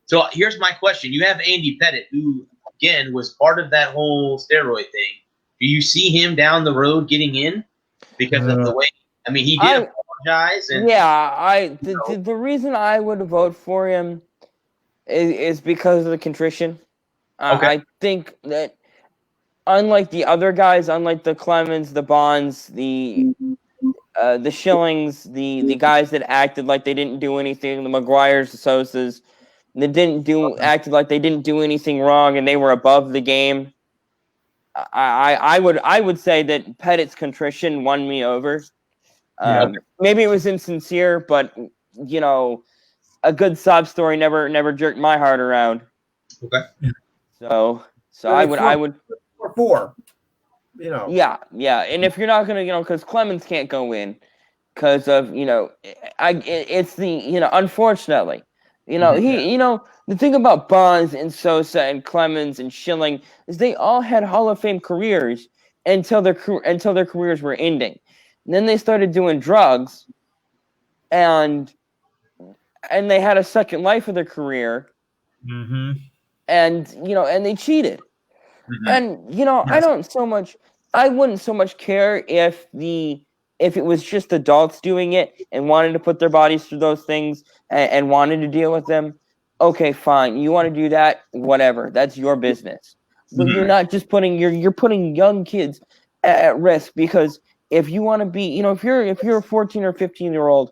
So here's my question. You have Andy Pettit, who, again, was part of that whole steroid thing. Do you see him down the road getting in? Because of the way – I mean, he did apologize. And, the reason I would vote for him is because of the contrition. I think that unlike the other guys, unlike the Clemens, the Bonds, the Schillings, the guys that acted like they didn't do anything, the McGuires, the Sosas – that acted like they didn't do anything wrong and they were above the game. I would say that Pettit's contrition won me over. Maybe it was insincere, but a good sob story never jerked my heart around. Okay. So I would 4. Yeah, and if you're not gonna, because Clemens can't go in because of it's the unfortunately. The thing about Bonds and Sosa and Clemens and Schilling is they all had Hall of Fame careers until their careers were ending. And then they started doing drugs, and they had a second life of their career. Mm-hmm. And they cheated. Mm-hmm. And I wouldn't so much care if it was just adults doing it and wanted to put their bodies through those things and wanted to deal with them. Okay, fine. You want to do that? Whatever. That's your business. But you're not just you're putting young kids at risk, because if you want to be, if you're a 14 or 15-year-old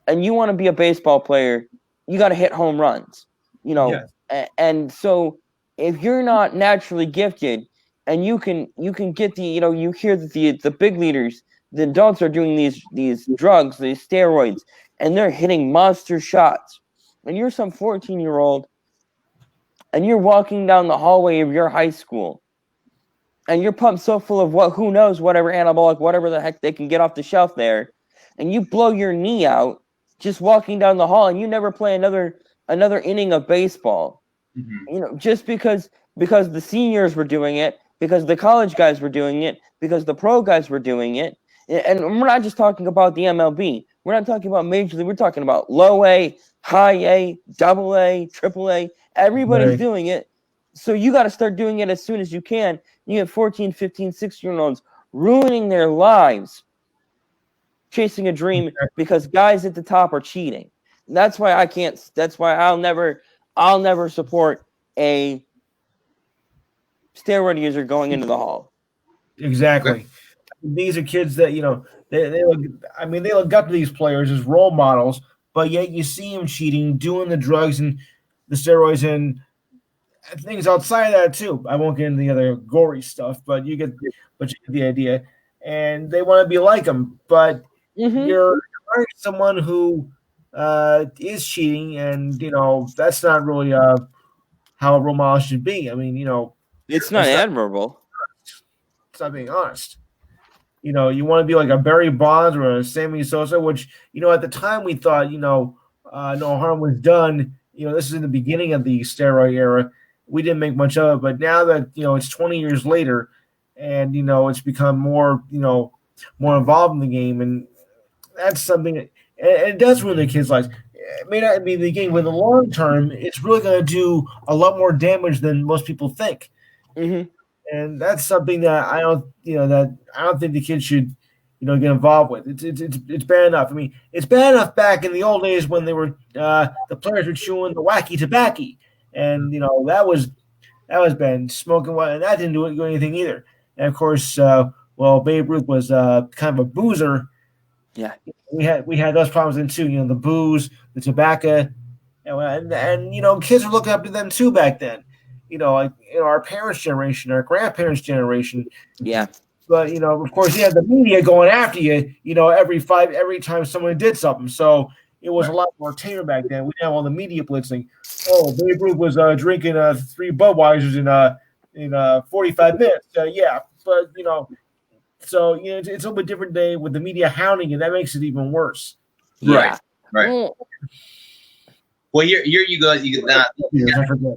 and you want to be a baseball player, you got to hit home runs, Yes. And so if you're not naturally gifted and you can get you hear that the big leaders, the adults are doing these drugs, these steroids, and they're hitting monster shots. And you're some 14-year-old, and you're walking down the hallway of your high school, and you're pumped so full of whatever anabolic, whatever the heck they can get off the shelf there, and you blow your knee out just walking down the hall, and you never play another inning of baseball. Mm-hmm. Just because the seniors were doing it, because the college guys were doing it, because the pro guys were doing it. And we're not just talking about the MLB. We're not talking about Major League. We're talking about low A, high A, double A, triple A. Everybody's doing it. So you got to start doing it as soon as you can. You have 14, 15, 16-year-olds ruining their lives chasing a dream because guys at the top are cheating. That's why I'll never support a steroid user going into the hall. Exactly. these are kids that they look. I mean, they look up to these players as role models, but yet you see them cheating, doing the drugs and the steroids and things outside of that too. I won't get into the other gory stuff, but you get the idea. And they want to be like them, but you're hiring someone who is cheating, and that's not really how a role model should be. I mean, it's not admirable. It's not being honest. You want to be like a Barry Bonds or a Sammy Sosa, which at the time we thought no harm was done. This is in the beginning of the steroid era. We didn't make much of it, but now that it's 20 years later, and it's become more more involved in the game, and that's something. And it does ruin the kids' lives. It may not be the game, but in the long term, it's really going to do a lot more damage than most people think. Mm-hmm. And that's something that I don't think the kids should get involved with. It's bad enough. I mean, it's bad enough back in the old days when they were the players were chewing the wacky tobacco, and that was bad. Smoking what, and that didn't do anything either. And of course, Babe Ruth was kind of a boozer. Yeah, we had those problems then too. The booze, the tobacco, and kids were looking up to them too back then. Like our parents' generation, our grandparents' generation. Yeah. But of course, you had the media going after you. Every time someone did something, so it was a lot more tame back then. We didn't have all the media blitzing. Oh, Babe Ruth was drinking 3 Budweisers in 45 minutes. Yeah, but so it's a little bit different day with the media hounding, and that makes it even worse. Yeah. Right. Well, here you go.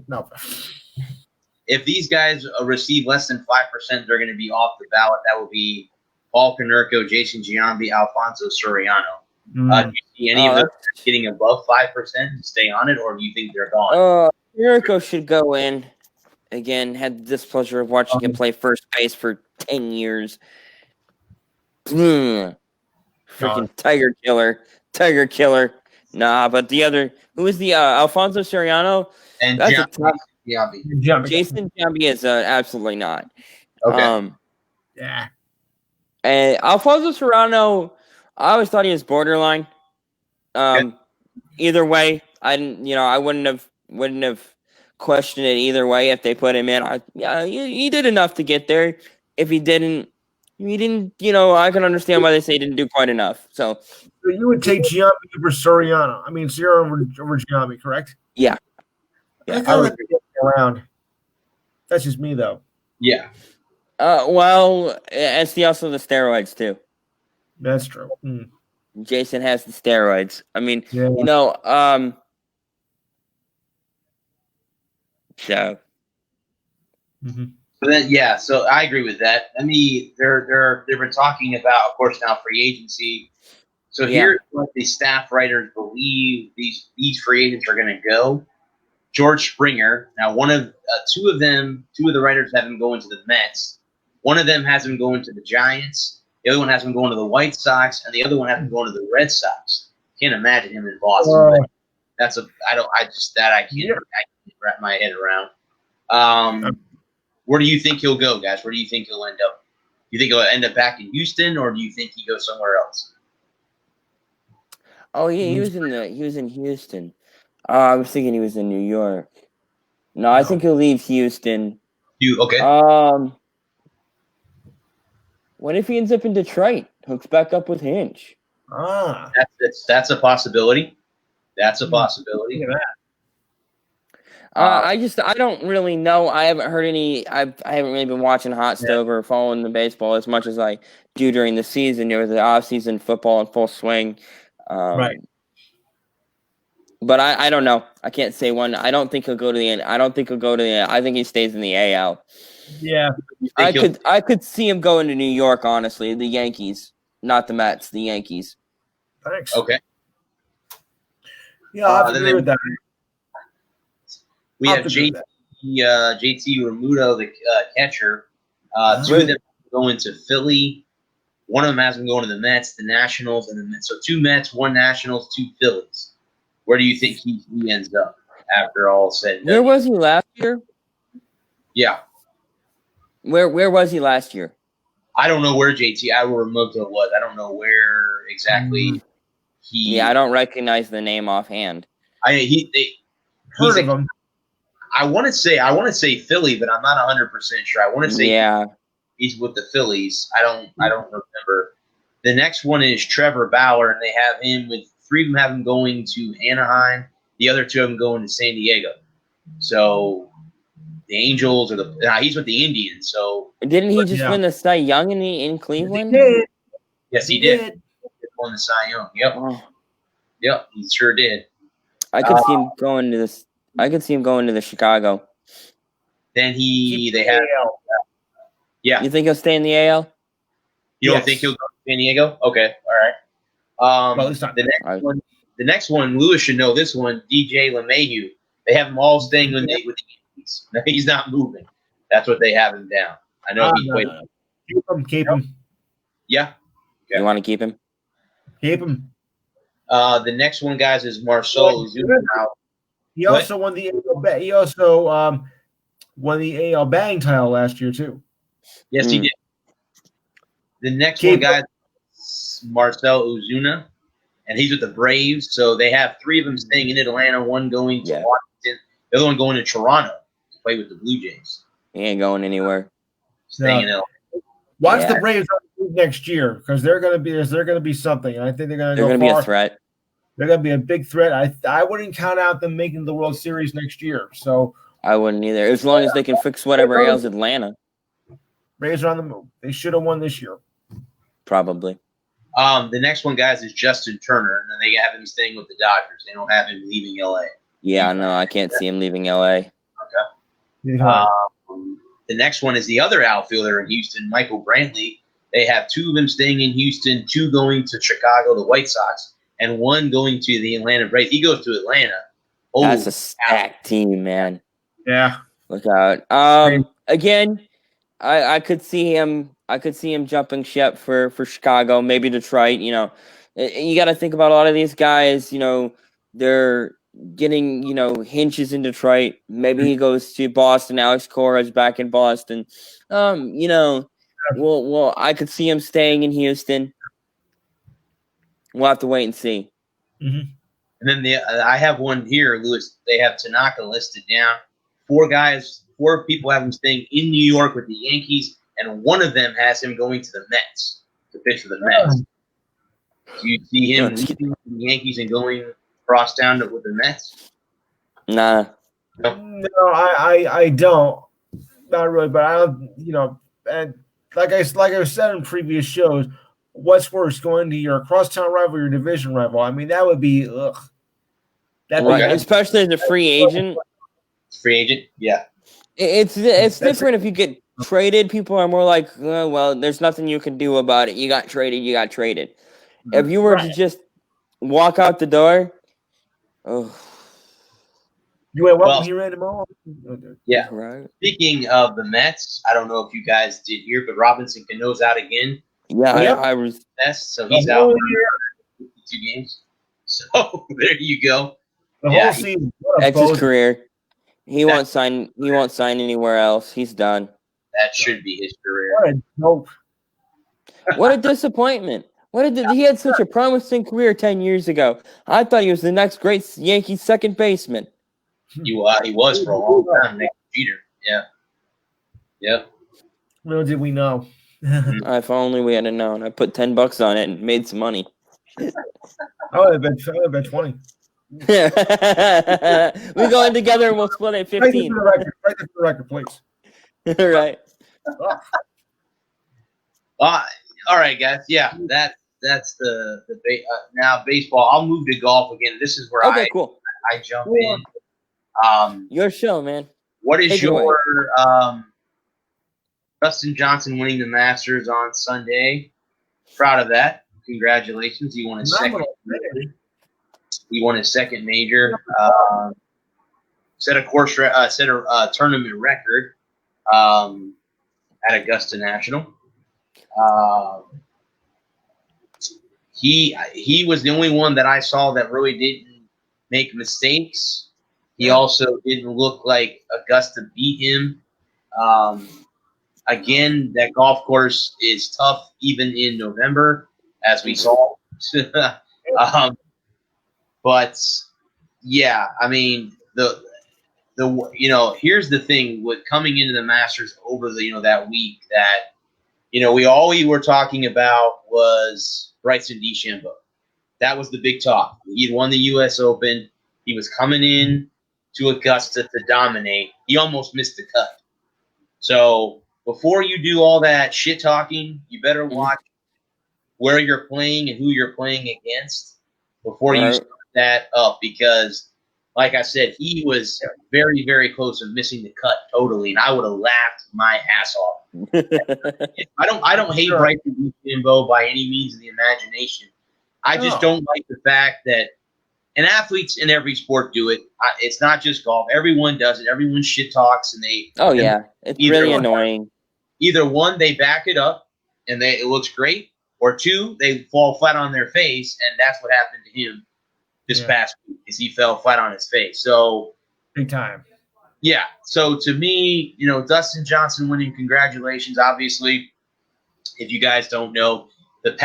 No. If these guys receive less than 5%, they're going to be off the ballot. That will be Paul Konerko, Jason Giambi, Alfonso Soriano. Do you see any of them getting above 5% to stay on it, or do you think they're gone? Konerko should go in. Again, had the displeasure of watching him play first base for 10 years. Freaking Tiger Killer. Nah, but the other, who is the Alfonso Soriano? And that's Giambi. Jason Giambi is absolutely not. Okay. Yeah. And Alfonso Soriano, I always thought he was borderline. Either way, I wouldn't have questioned it either way if they put him in. He did enough to get there. If he didn't, I can understand why they say he didn't do quite enough. So you would take Giambi over Soriano. I mean, Soriano over Giambi, correct? Yeah. I would around. That's just me, though. Yeah. Well, it's also the steroids too. That's true. Jason has the steroids. I mean, So. Mm-hmm. But then, so I agree with that. I mean, they've been talking about, of course, now free agency. So here's what the staff writers believe these free agents are going to go. George Springer. Now, two of the writers have him going to the Mets. One of them has him going to the Giants. The other one has him going to the White Sox, and the other one has him going to the Red Sox. Can't imagine him in Boston. I can't wrap my head around. Where do you think he'll go, guys? Where do you think he'll end up? You think he'll end up back in Houston, or do you think he goes somewhere else? Oh yeah, he was in Houston. I was thinking he was in New York. No, I think he'll leave Houston. Okay. What if he ends up in Detroit? Hooks back up with Hinch. That's a possibility. That's a possibility. Look at that. I don't really know. I haven't heard any. I haven't really been watching Hot Stove or following the baseball as much as I do during the season. There was the off-season football in full swing. Right. But I don't know. I can't say one. I don't think he'll go to the end. I think he stays in the AL. Yeah. I could see him going to New York, honestly. The Yankees. Not the Mets, the Yankees. Thanks. Okay. Yeah, I agree with that. We have JT Realmuto, the catcher. Two of them going to Philly. One of them has been going to the Mets, the Nationals, and the Mets. So 2 Mets, 1 Nationals, 2 Phillies. Where do you think he ends up after all said and done? Where was he last year? Yeah. Where was he last year? I don't know where JT Aguamoto was. I don't know where exactly he. Yeah, I don't recognize the name offhand. Heard of him. I want to say Philly, but I'm not 100% sure. I want to say he's with the Phillies. I don't remember. The next one is Trevor Bauer, and they have him with 3 of them have him going to Anaheim. The other 2 of them going to San Diego. So the Angels he's with the Indians. So didn't he just win the Cy Young in Cleveland? He did. Yes, he did. He won the Cy Young. Yep. Oh. Yep, he sure did. I could see him going to this. I could see him going to the Chicago. Then they have. Yeah. You think he'll stay in the AL? You don't think he'll go to San Diego? Okay, all right. Well, it's not the next one, Lewis should know this one. DJ LeMahieu. They have him all staying with the Yankees. He's not moving. That's what they have him down. I know he's waiting. Keep him. Yeah. Okay. You want to keep him? Keep him. The next one, guys, is Marcell Ozuna. He also won the AL batting title last year too. Yes, he did. The next one, guys, is Marcell Ozuna, and he's with the Braves. So they have 3 of them staying in Atlanta, 1 going to Washington, the other one going to Toronto to play with the Blue Jays. He ain't going anywhere. Staying in LA. Watch the Braves next year because they're going to be something. And I think they're going to be a threat. They're going to be a big threat. I wouldn't count out them making the World Series next year. So I wouldn't either, as long as they can fix whatever ails Atlanta. Braves are on the move. They should have won this year. Probably. The next one, guys, is Justin Turner, and then they have him staying with the Dodgers. They don't have him leaving LA. Yeah, no, I can't see him leaving LA. Okay. The next one is the other outfielder in Houston, Michael Brantley. They have 2 of them staying in Houston, 2 going to Chicago, the White Sox, and 1 going to the Atlanta Braves. He goes to Atlanta. Oh, that's a stacked team, man. Yeah. Look out. Again, I could see him. I could see him jumping ship for Chicago, maybe Detroit. You know, you got to think about a lot of these guys. You know, they're getting hinges in Detroit. Maybe he goes to Boston. Alex Cora's back in Boston. Well, I could see him staying in Houston. We'll have to wait and see. Mm-hmm. And then I have one here, Lewis. They have Tanaka listed down. 4 people have him staying in New York with the Yankees, and 1 of them has him going to the Mets to pitch for the Mets. Do you see him leaving the Yankees and going across town with the Mets? Nah. No, I don't. Not really, but I don't. And like I said in previous shows, what's worse, going to your crosstown rival or your division rival? I mean, that would be ugh. Right, especially as a free agent. Free agent, yeah. It's different if you get traded. People are more like, oh, well, there's nothing you can do about it. You got traded. If you were to just walk out the door, you went well here in tomorrow. Yeah. Right. Speaking of the Mets, I don't know if you guys did hear, but Robinson Cano's out again. Yeah, I was. So he's out for 52 games. So there you go. The whole season. That's his career. He won't sign. He won't sign anywhere else. He's done. That should be his career. What a disappointment! He had such a promising career 10 years ago. I thought he was the next great Yankees second baseman. He was for a long time. Next Jeter. Yeah. Yep. Little did we know. If only we had known. I put $10 on it and made some money. I would have bet 20. We go in together and we'll split it 15. Right for the record, please. Right. All right, guys. Yeah, that's the now baseball. I'll move to golf again. This is where I jump in. Your show, man. What is your Dustin Johnson winning the Masters on Sunday? Proud of that. Congratulations. He won his second. He won his second major. Set a tournament record at Augusta National. He was the only one that I saw that really didn't make mistakes. He also didn't look like Augusta beat him. again, that golf course is tough even in November, as we saw. But yeah, I mean here's the thing with coming into the Masters over that week that all we were talking about was Bryson DeChambeau. That was the big talk. He'd won the U.S. Open. He was coming in to Augusta to dominate. He almost missed the cut. So before you do all that shit talking, you better watch where you're playing and who you're playing against before you start that up, because like I said, he was very, very close to missing the cut totally, and I would have laughed my ass off. I don't hate Bryson DeChambeau by any means of the imagination. I just don't like the fact that, and athletes in every sport do it. It's not just golf. Everyone does it. Everyone shit talks, and they. Oh yeah, it's really annoying. Either one, they back it up, and it looks great, or two, they fall flat on their face, and that's what happened to him this past week, is he fell flat on his face. So big time. Yeah. So to me, Dustin Johnson winning, congratulations. Obviously, if you guys don't know, the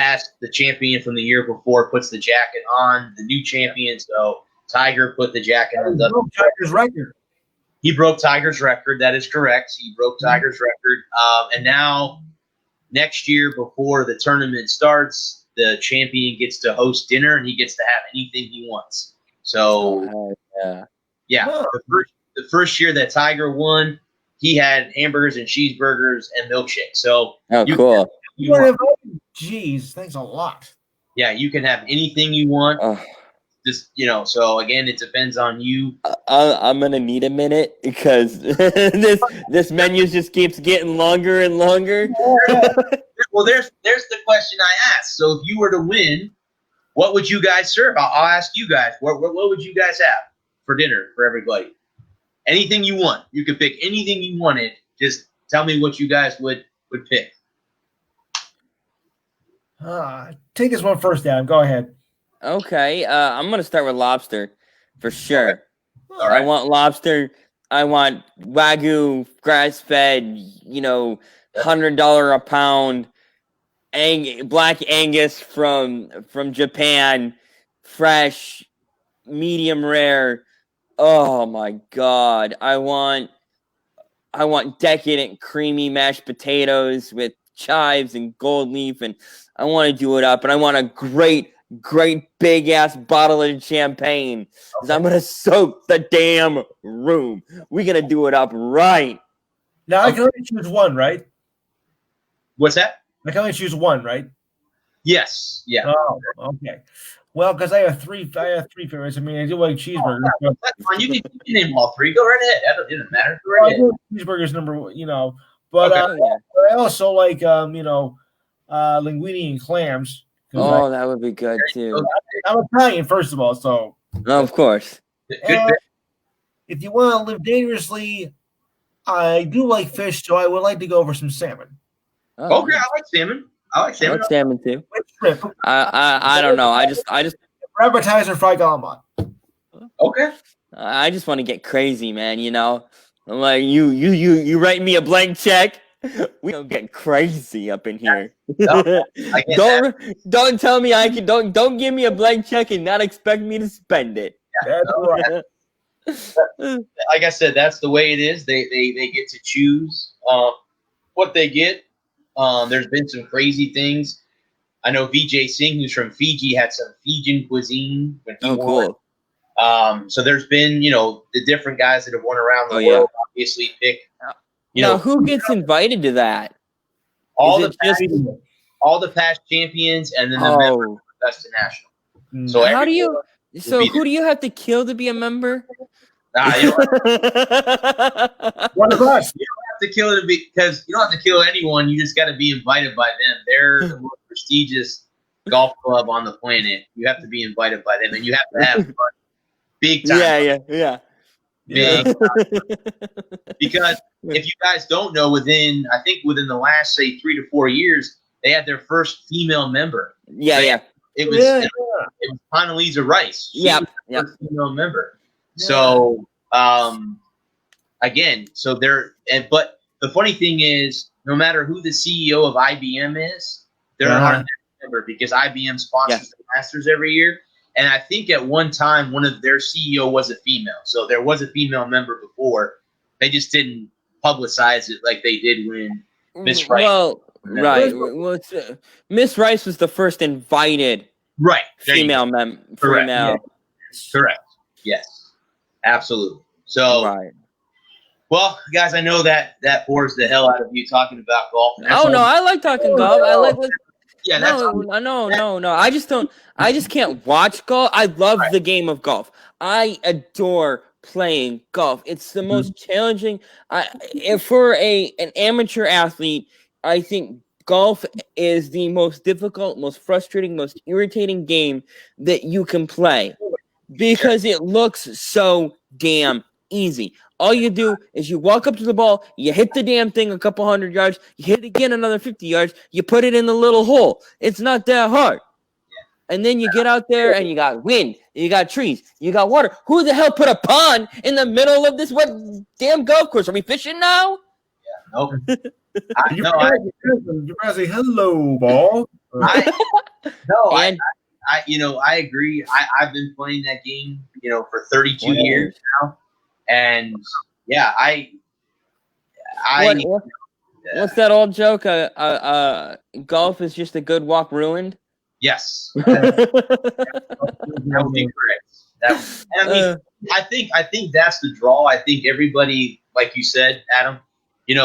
champion from the year before puts the jacket on the new champion. So Tiger put the jacket on. Tiger's record. He broke Tiger's record. That is correct. He broke Tiger's record. And now next year, before the tournament starts, the champion gets to host dinner and he gets to have anything he wants. So the first year that Tiger won, he had hamburgers and cheeseburgers and milkshakes. So cool. Jeez, thanks a lot. Yeah, you can have anything you want. Just so again, it depends on you. I'm gonna need a minute because this menu just keeps getting longer and longer. Well, there's the question I asked. So if you were to win, what would you guys serve? I'll ask you guys. What would you guys have for dinner for everybody? Anything you want. You could pick anything you wanted. Just tell me what you guys would pick. Take this one first, Adam. Go ahead. Okay, I'm gonna start with lobster for sure. All right. I want lobster. I want Wagyu, grass-fed. $100 a pound. Black Angus from Japan, fresh, medium rare. Oh my God! I want decadent, creamy mashed potatoes with chives and gold leaf, and I want to do it up. And I want a great big ass bottle of champagne. Because I'm gonna soak the damn room. We're gonna do it up right. Now I can only choose one, right? What's that? I can only choose one, right? Yes. Yeah. Oh, okay. Well, because I have three favorites. I mean, I do like cheeseburgers. That's fine. You can name all three. Go right ahead. That doesn't matter. Go right ahead. Cheeseburgers number one, But I also like linguine and clams. Oh, that would be good too. I'm Italian, first of all, so of course. If you want to live dangerously, I do like fish, so I would like to go for some salmon. Oh, okay, I like salmon. I like salmon too. Shrimp. I don't know. I just for appetizer, fry galamont. Okay. I just want to get crazy, man. I'm like you write me a blank check. We don't get crazy up in here. No, don't tell me I can. Don't give me a blank check and not expect me to spend it. That's right. Like I said, that's the way it is. They get to choose what they get. There's been some crazy things. I know Vijay Singh, who's from Fiji, had some Fijian cuisine when he won. Cool. So there's been, the different guys that have won around the world obviously pick. Who gets invited to that? All the past champions and then the members of the Augusta National. So who do you have to kill to be a member? You don't One of us. have to kill it because you don't have to kill anyone. You just got to be invited by them. They're the most prestigious golf club on the planet. You have to be invited by them, and you have to have fun. Big time. Yeah. Big time. Because if you guys don't know, within the last, say, 3 to 4 years, they had their first female member. Yeah. It was Condoleezza Rice. She was the first female member. Yeah. So, but the funny thing is, no matter who the CEO of IBM is, they're an automatic member because IBM sponsors the Masters every year. And I think at one time, one of their CEO was a female. So there was a female member before. They just didn't publicize it like they did when Miss Rice. Well, right. Well, Miss Rice was the first invited female member. Correct. Yeah. Correct. Yes. Absolutely. So, well, guys, I know that bores the hell out of you talking about golf. No, I like talking golf. I like. Yeah, no. I just can't watch golf. I love the game of golf. I adore playing golf. It's the most challenging. For an amateur athlete, I think golf is the most difficult, most frustrating, most irritating game that you can play because it looks so damn easy. All you do is you walk up to the ball, you hit the damn thing a couple 100 yards, you hit it again another 50 yards, you put it in the little hole. It's not that hard. And then you get out there and you got wind, you got trees, you got water. Who the hell put a pond in the middle of this damn golf course? Are we fishing now? Yeah, nope. You're gonna say hello, ball. I agree. I've been playing that game, for 32 years now. And yeah, what's that old joke? Golf is just a good walk ruined. Yes, that would be correct. I think that's the draw. I think everybody, like you said, Adam, it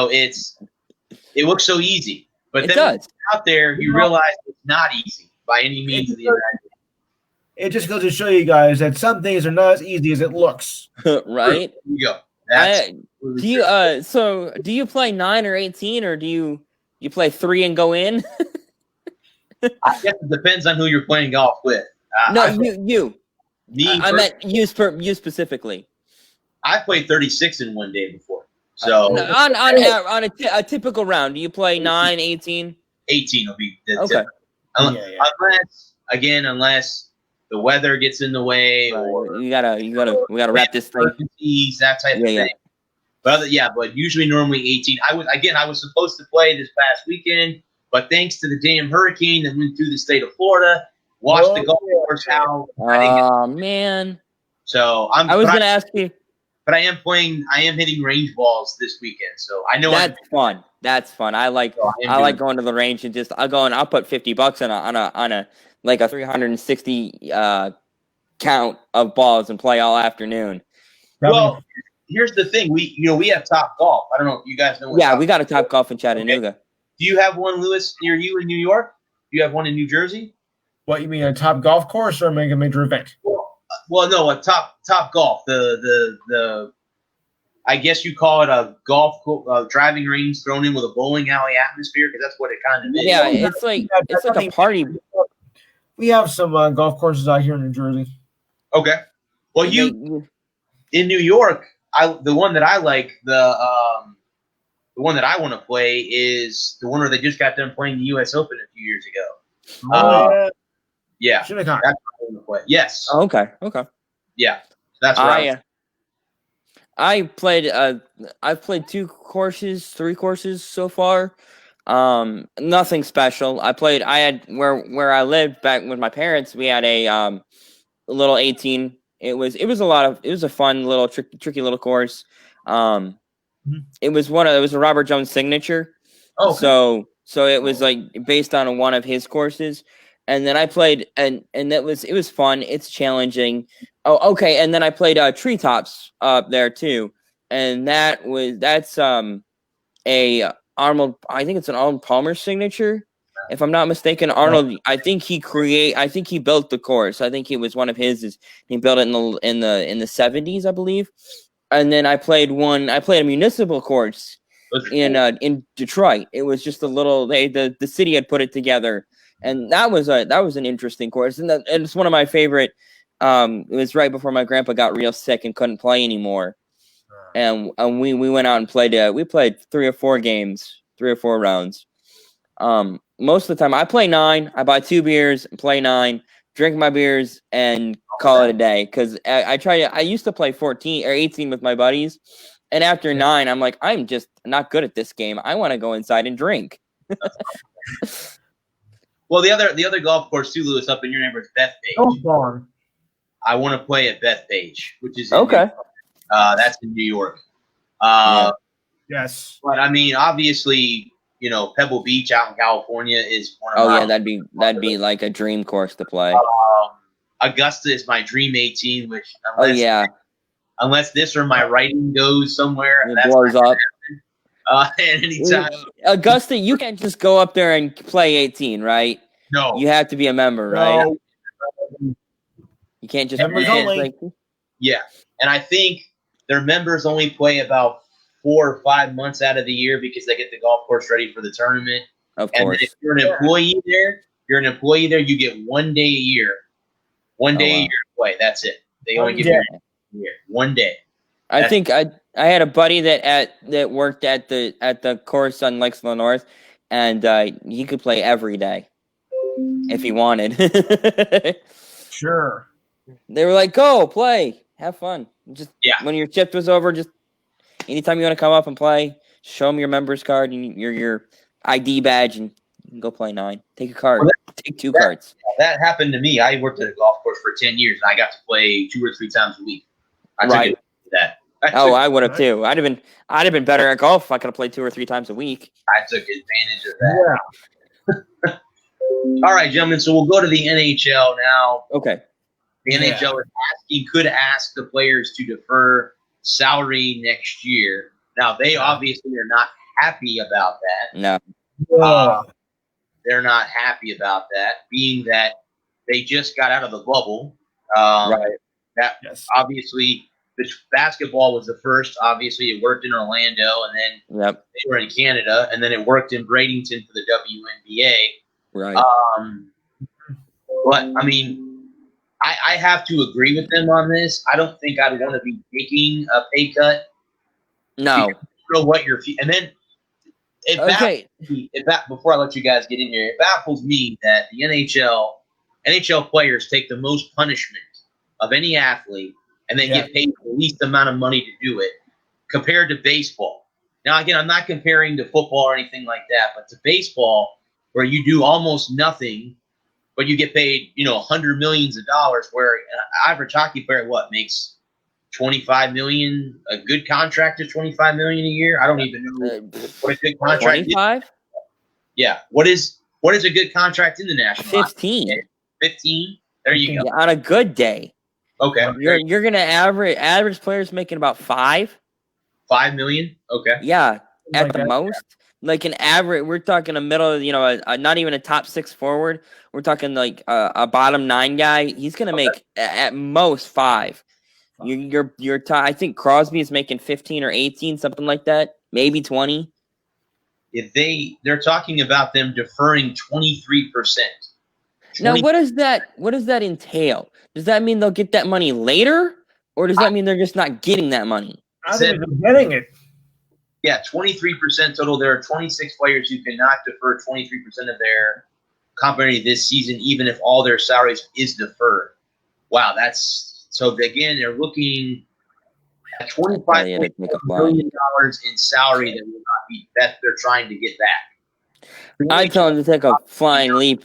looks so easy, but then out there you realize it's not easy by any means of the imagination. It just goes to show you guys that some things are not as easy as it looks. Right? There you go. Do you play 9 or 18, or do you play 3 and go in? I guess it depends on who you're playing golf with. You. I meant you specifically. I played 36 in one day before. So on a typical round, do you play 9, 18? 18 will be the okay. Unless the weather gets in the way, or we gotta wrap this thing. That type of thing. But usually normally 18. I was supposed to play this past weekend, but thanks to the damn hurricane that went through the state of Florida, washed the golf course out. Oh man! So I was gonna ask you, but I am hitting range balls this weekend. So I know that's fun. That's fun. I like going to the range and I'll put $50 on a like a 360 count of balls and play all afternoon. Well, here's the thing. We have Top Golf. I don't know if you guys know. We got a Top Golf in Chattanooga. Okay. Do you have one, Lewis, near you in New York? Do you have one in New Jersey? What, you mean a Top Golf course or a major event? Well, no, a Top Golf. The I guess you call it a golf driving range thrown in with a bowling alley atmosphere, because that's what it kind of is. Yeah, it's like a party. We have some golf courses out here in New Jersey. Okay. Well, in New York, the one that I like, the one that I want to play is the one where they just got done playing the U.S. Open a few years ago. Yeah. That's what I want to play. Yes. Oh, okay. Yeah. That's right. I've played 3 courses so far. Nothing special. I had where I lived back with my parents, we had a little 18. It was a fun little tricky little course. It was a Robert Jones signature. Oh, okay. So it was like based on one of his courses. And then I played and it was fun. It's challenging. Oh, okay. And then I played Treetops up there too. And that's a Arnold, I think it's an Arnold Palmer signature, if I'm not mistaken. Arnold, I think he built the course. I think it was one of his. He built it in the 70s, I believe. And then I played a municipal course in Detroit. It was just a little. The city had put it together, and that was an interesting course. And it's one of my favorite. It was right before my grandpa got real sick and couldn't play anymore. And we went out and played. We played 3 or 4 games, 3 or 4 rounds. Most of the time, I play 9. I buy 2 beers, play 9, drink my beers, and call it a day. Because I used to play 14 or 18 with my buddies, And after 9, I'm like, I'm just not good at this game. I want to go inside and drink. Well, the other golf course too, Lewis, up in your neighborhood is Bethpage. Golf Barn. I want to play at Bethpage, which is Okay. That's in New York. Yes. But I mean, obviously, Pebble Beach out in California is one of my. That'd be like a dream course to play. Augusta is my dream 18, which unless this or my writing goes somewhere, it blows up. At any time. Augusta, you can't just go up there and play 18, right? No, you have to be a member, right? You can't just members only. Yeah, and I think their members only play about 4 or 5 months out of the year because they get the golf course ready for the tournament. Of and course. If you're an employee there, you get 1 day a year. 1 day a year to play. That's it. They only give you a year. 1 day. I think I had a buddy that worked at the course on Lakesville North, and he could play every day if he wanted. Sure. They were like, "Go play, have fun." Just when your shift was over, just anytime you want to come up and play, show them your member's card and your ID badge, and you can go play 9. Take a card. Take 2 cards. That happened to me. I worked at a golf course for 10 years, and I got to play 2 or 3 times a week. I took advantage of that. I would have too. I'd have been better at golf if I could have played 2 or 3 times a week. I took advantage of that. Yeah. All right, gentlemen. So we'll go to the NHL now. Okay. The NHL could ask the players to defer salary next year. Now they obviously are not happy about that. No. They're not happy about that, being that they just got out of the bubble. Obviously. The basketball was the first. Obviously, it worked in Orlando, and then they were in Canada, and then it worked in Bradenton for the WNBA. Right. But I mean, I have to agree with them on this. I don't think I'd want to be taking a pay cut. No. You know what your fee, and then before I let you guys get in here, it baffles me that the NHL players take the most punishment of any athlete. And they get paid the least amount of money to do it compared to baseball. Now, again, I'm not comparing to football or anything like that, but to baseball, where you do almost nothing, but you get paid, $100 million, where an average hockey player, makes $25 million? A good contract is $25 million a year? I don't even know what a good contract 25? is. Yeah. What is a good contract in the National 15. 15? There you go. Yeah, on a good day. Okay. You're gonna average players making about 5 million. Okay. Yeah, at the most. Like an average, we're talking a middle, not even a top 6 forward. We're talking like a bottom 9 guy. He's gonna make at most 5. I think Crosby is making 15 or 18, something like that, maybe 20. If they're talking about them deferring 23%. Now, what does that entail? Does that mean they'll get that money later, or does that mean they're just not getting that money? I think they're getting it. Yeah, 23% total. There are 26 players who cannot defer 23% of their company this season, even if all their salaries is deferred. Wow, that's so. Again, they're looking at $25 million in salary that will not be that they're trying to get back. I tell them to take a flying leap.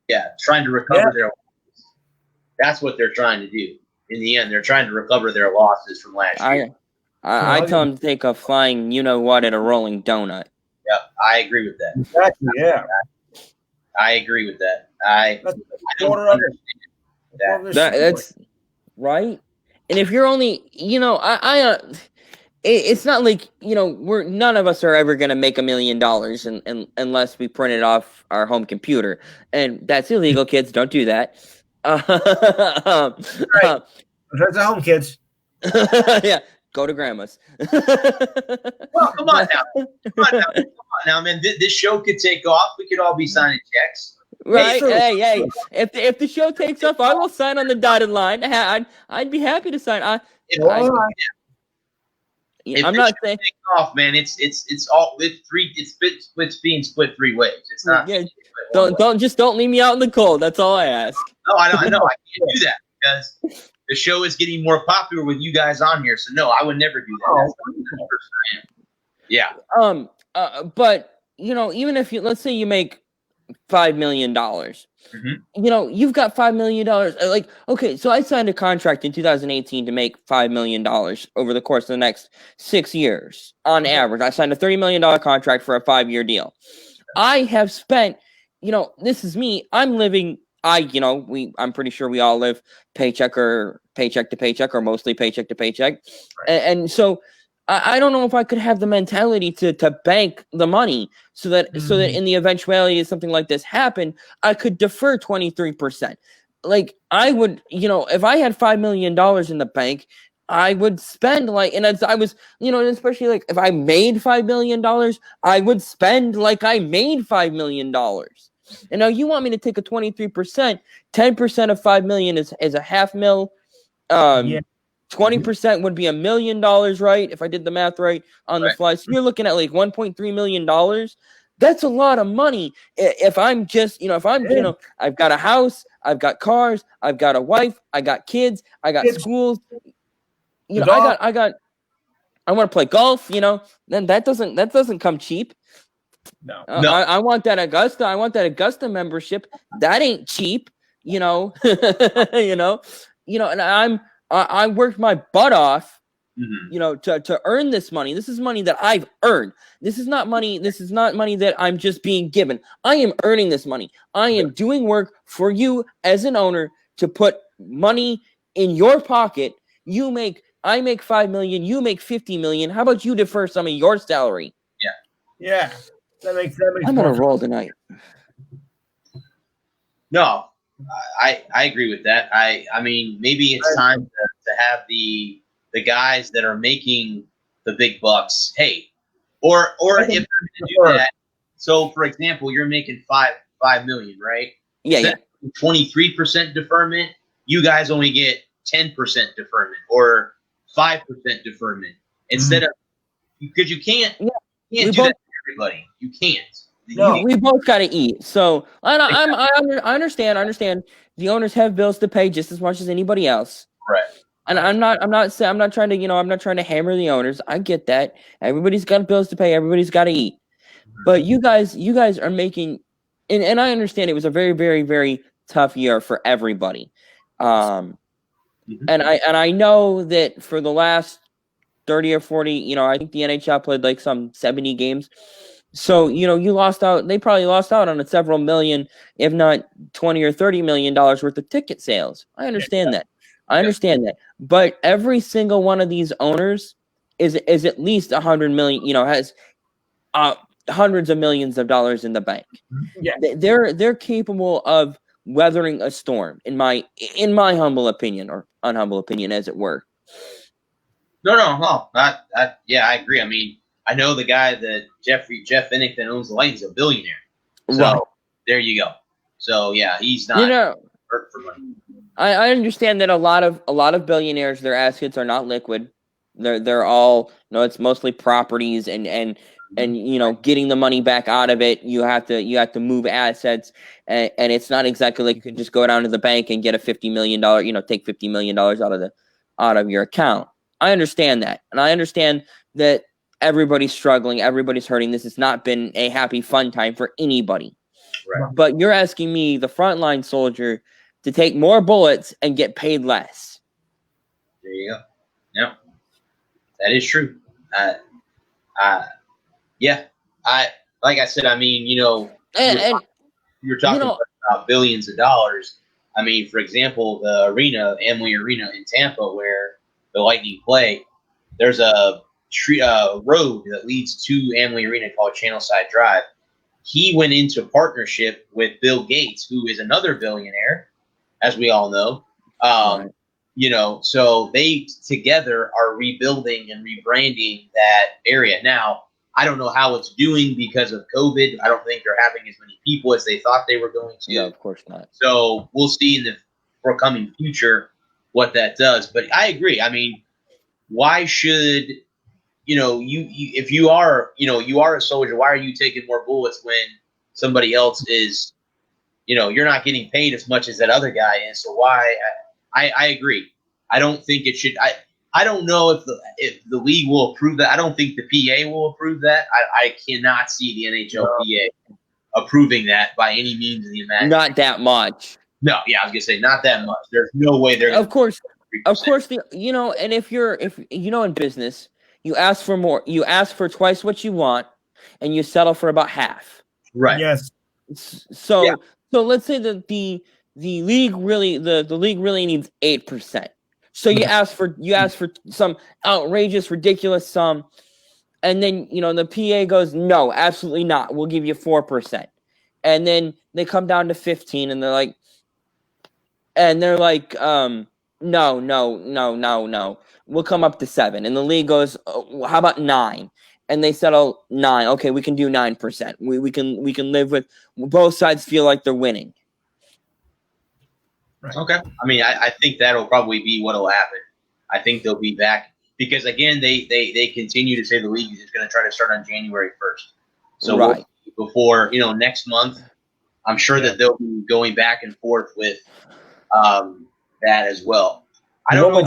Yeah, trying to recover their losses. That's what they're trying to do. In the end, they're trying to recover their losses from last year. I tell them to take a flying, at a rolling donut. Yep, I agree with that. Exactly, yeah. I agree with that. I don't understand that. That's right. And if you're only, it's not like, none of us are ever going to make $1 million unless we print it off our home computer. And that's illegal, kids. Don't do that. Right. That's at home, kids. Yeah. Go to grandma's. Well, come on now, man. This show could take off. We could all be signing checks. Right? Hey. If the show takes off, I will sign on the dotted line. I'd be happy to sign. I'm not saying take off, man. It's being split 3 ways. It's not. Yeah. Don't leave me out in the cold. That's all I ask. No, I know. I can't do that because the show is getting more popular with you guys on here. So no, I would never do that. That's not the person I am. Yeah. But even if let's say you make $5 million, you've got $5 million. Like, okay, so I signed a contract in 2018 to make $5 million over the course of the next 6 years on average. I signed a $30 million contract for a 5-year deal. I have spent, this is me. I'm living. I'm pretty sure we all live paycheck to paycheck, or mostly paycheck to paycheck, Right. and so I don't know if I could have the mentality to bank the money so that in the eventuality of something like this happen, I could defer 23%. Like I would, if I had $5 million in the bank, I would spend and I was, especially like if I made $5 million, I would spend like I made $5 million. And now you want me to take a 23%, 10% of 5 million is a $500,000. 20% would be $1 million, right? If I did the math right on the fly. So you're looking at like $1.3 million. That's a lot of money. If I'm just, I've got a house, I've got cars, I've got a wife, I got kids, I got schools. I want to play golf, then that doesn't come cheap. No. I want that Augusta. I want that Augusta membership. That ain't cheap, and I worked my butt off, to earn this money. This is money that I've earned. This is not money that I'm just being given. I am earning this money. I am doing work for you as an owner to put money in your pocket. I make 5 million, you make 50 million. How about you defer some of your salary? Yeah. That makes I'm gonna roll tonight. No, I agree with that. I mean, maybe it's time to have the guys that are making the big bucks. Hey, or if they're gonna do that. So, for example, you're making $5 million, right? Yeah. 23% deferment. You guys only get 10% deferment or 5% deferment instead of, because you can't do that to everybody. You can't. No, we both got to eat. So I understand. The owners have bills to pay just as much as anybody else. Right. And I'm not trying to hammer the owners. I get that. Everybody's got bills to pay. Everybody's got to eat. But you guys are making, and I understand it was a very, very, very tough year for everybody. And I know that for the last 30 or 40, I think the NHL played like some 70 games. So, you lost out. They probably lost out on several million, if not $20 or $30 million worth of ticket sales. I understand that. But every single one of these owners is at least 100 million. Has hundreds of millions of dollars in the bank. Yeah, they're capable of weathering a storm. In my humble opinion, or unhumble opinion, as it were. No. Yeah, I agree. I mean, I know the guy that Jeff Innick that owns the Lightning is a billionaire. So there you go. So yeah, he's not hurt for money. I understand that a lot of billionaires, their assets are not liquid. They're all it's mostly properties and getting the money back out of it. You have to move assets, and it's not exactly like you can just go down to the bank and get a $50 million take $50 million out of your account. I understand that, and I understand that everybody's struggling, everybody's hurting. This has not been a happy, fun time for anybody. Right. But you're asking me, the frontline soldier, to take more bullets and get paid less. There you go. Yeah, that is true. Like I said, I mean, you're talking about billions of dollars. I mean, for example, the Amalie Arena in Tampa, where the Lightning play, there's a road that leads to Amalie Arena called Channelside Drive. He went into partnership with Bill Gates, who is another billionaire, as we all know. So they together are rebuilding and rebranding that area. Now, I don't know how it's doing because of COVID. I don't think they're having as many people as they thought they were going to. Yeah, of course not. So we'll see in the forthcoming future what that does. But I agree. I mean, why should if you are a soldier, why are you taking more bullets when somebody else is, you're not getting paid as much as that other guy is? So why? I agree. I don't think it should. I don't know if the league will approve that. I don't think the PA will approve that. I cannot see the NHLPA approving that by any means of the imagination. Not that much. No, yeah, I was gonna say not that much. There's no way they're. Of course, and if in business, you ask for more. You ask for twice what you want, and you settle for about half. Right. Yes. So let's say that the league really needs 8%. So you ask for some outrageous, ridiculous sum, and then the PA goes, no, absolutely not. We'll give you 4%, and then they come down to 15, and they're like, no. We'll come up to 7, and the league goes, oh, how about 9? And they settle 9. Okay, we can do 9%. We can live with both sides feel like they're winning. Right. Okay. I mean, I think that'll probably be what'll happen. I think they'll be back because again, they continue to say the league is going to try to start on January 1st. So right before next month, I'm sure that they'll be going back and forth with that as well. I don't know.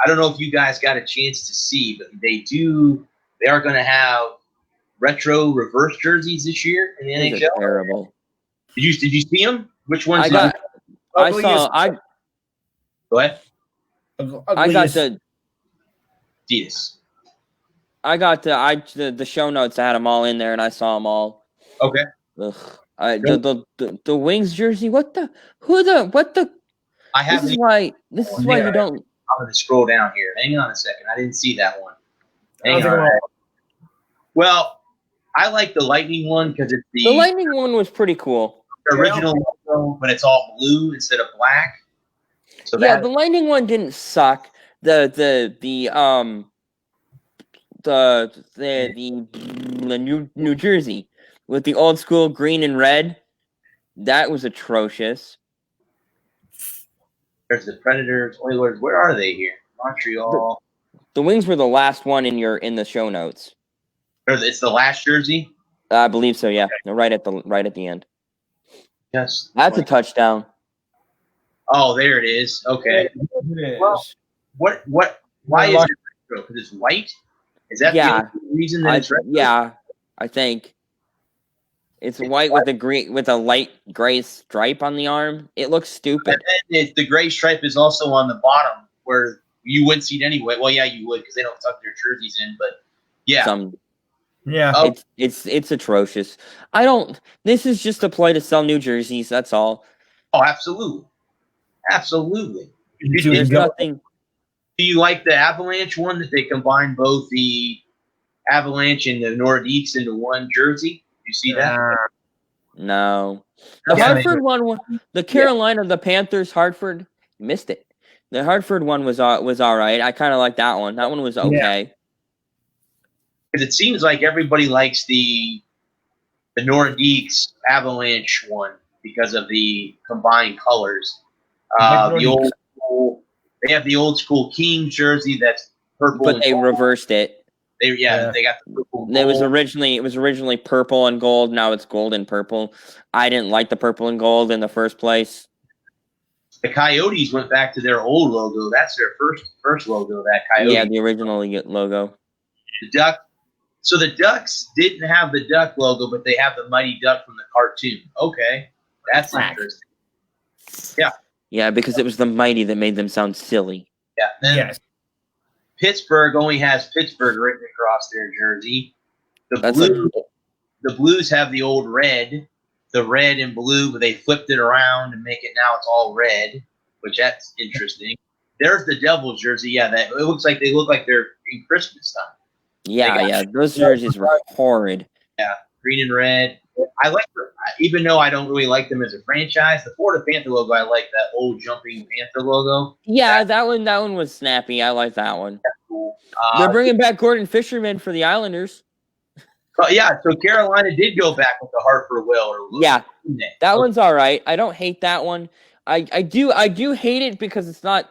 I don't know if you guys got a chance to see, but they are going to have retro reverse jerseys this year in the NHL. Terrible. Did you see them? Which ones? Go ahead. I got the Adidas. I got the show notes. I had them all in there, and I saw them all. Okay. Ugh. The Wings jersey. What the? I have. This is why you don't. I'm going to scroll down here. Hang on a second. I didn't see that one. Hang on. Well, I like the Lightning one because it's the Lightning one was pretty cool. The original logo, but it's all blue instead of black. So the Lightning one didn't suck. The New Jersey with the old school green and red, that was atrocious. There's the Predators, Oilers. Where are they here? Montreal. The Wings were the last one in the show notes. It's the last jersey. I believe so. Yeah, right at the end. Yes, that's a touchdown. Oh, there it is. Okay. Well, what? Why is it retro? Because it's white. Is that the reason that it's retro? Yeah, I think it's white with a light gray stripe on the arm. It looks stupid. And then the gray stripe is also on the bottom where you wouldn't see it anyway. Well, yeah, you would because they don't tuck their jerseys in. But yeah. It's atrocious. This is just a ploy to sell new jerseys. That's all. Oh, absolutely. There's nothing. Do you like the Avalanche one that they combine both the Avalanche and the Nordiques into one jersey? You see that? No. The Hartford one, the Carolina, the Panthers, Hartford, missed it. The Hartford one was all right. I kind of like that one. That one was okay. Yeah. Because it seems like everybody likes the Nordiques Avalanche one because of the combined colors. They have the old school Kings jersey that's purple, but they reversed it. They got the purple. It was originally purple and gold. Now it's gold and purple. I didn't like the purple and gold in the first place. The Coyotes went back to their old logo. That's their first logo. That Coyote. Yeah, the original logo. The Duck. So the Ducks didn't have the Duck logo, but they have the Mighty Duck from the cartoon. Okay, that's interesting. Yeah. Yeah, because it was the Mighty that made them sound silly. Yeah. Then Pittsburgh only has Pittsburgh written across their jersey. The Blues have the old red, the red and blue, but they flipped it around and make it now it's all red, which that's interesting. There's the Devils jersey. Yeah, it looks like they're in Christmas time. Yeah, those jerseys were horrid. Yeah, green and red. I like them, even though I don't really like them as a franchise. The Florida Panther logo, I like that old jumping Panther logo. Yeah, that one was snappy. I like that one. That's cool. They're bringing back Gordon Fisherman for the Islanders. So Carolina did go back with the Hartford Whaler. Yeah, that one's all right. I don't hate that one. I do hate it because it's not.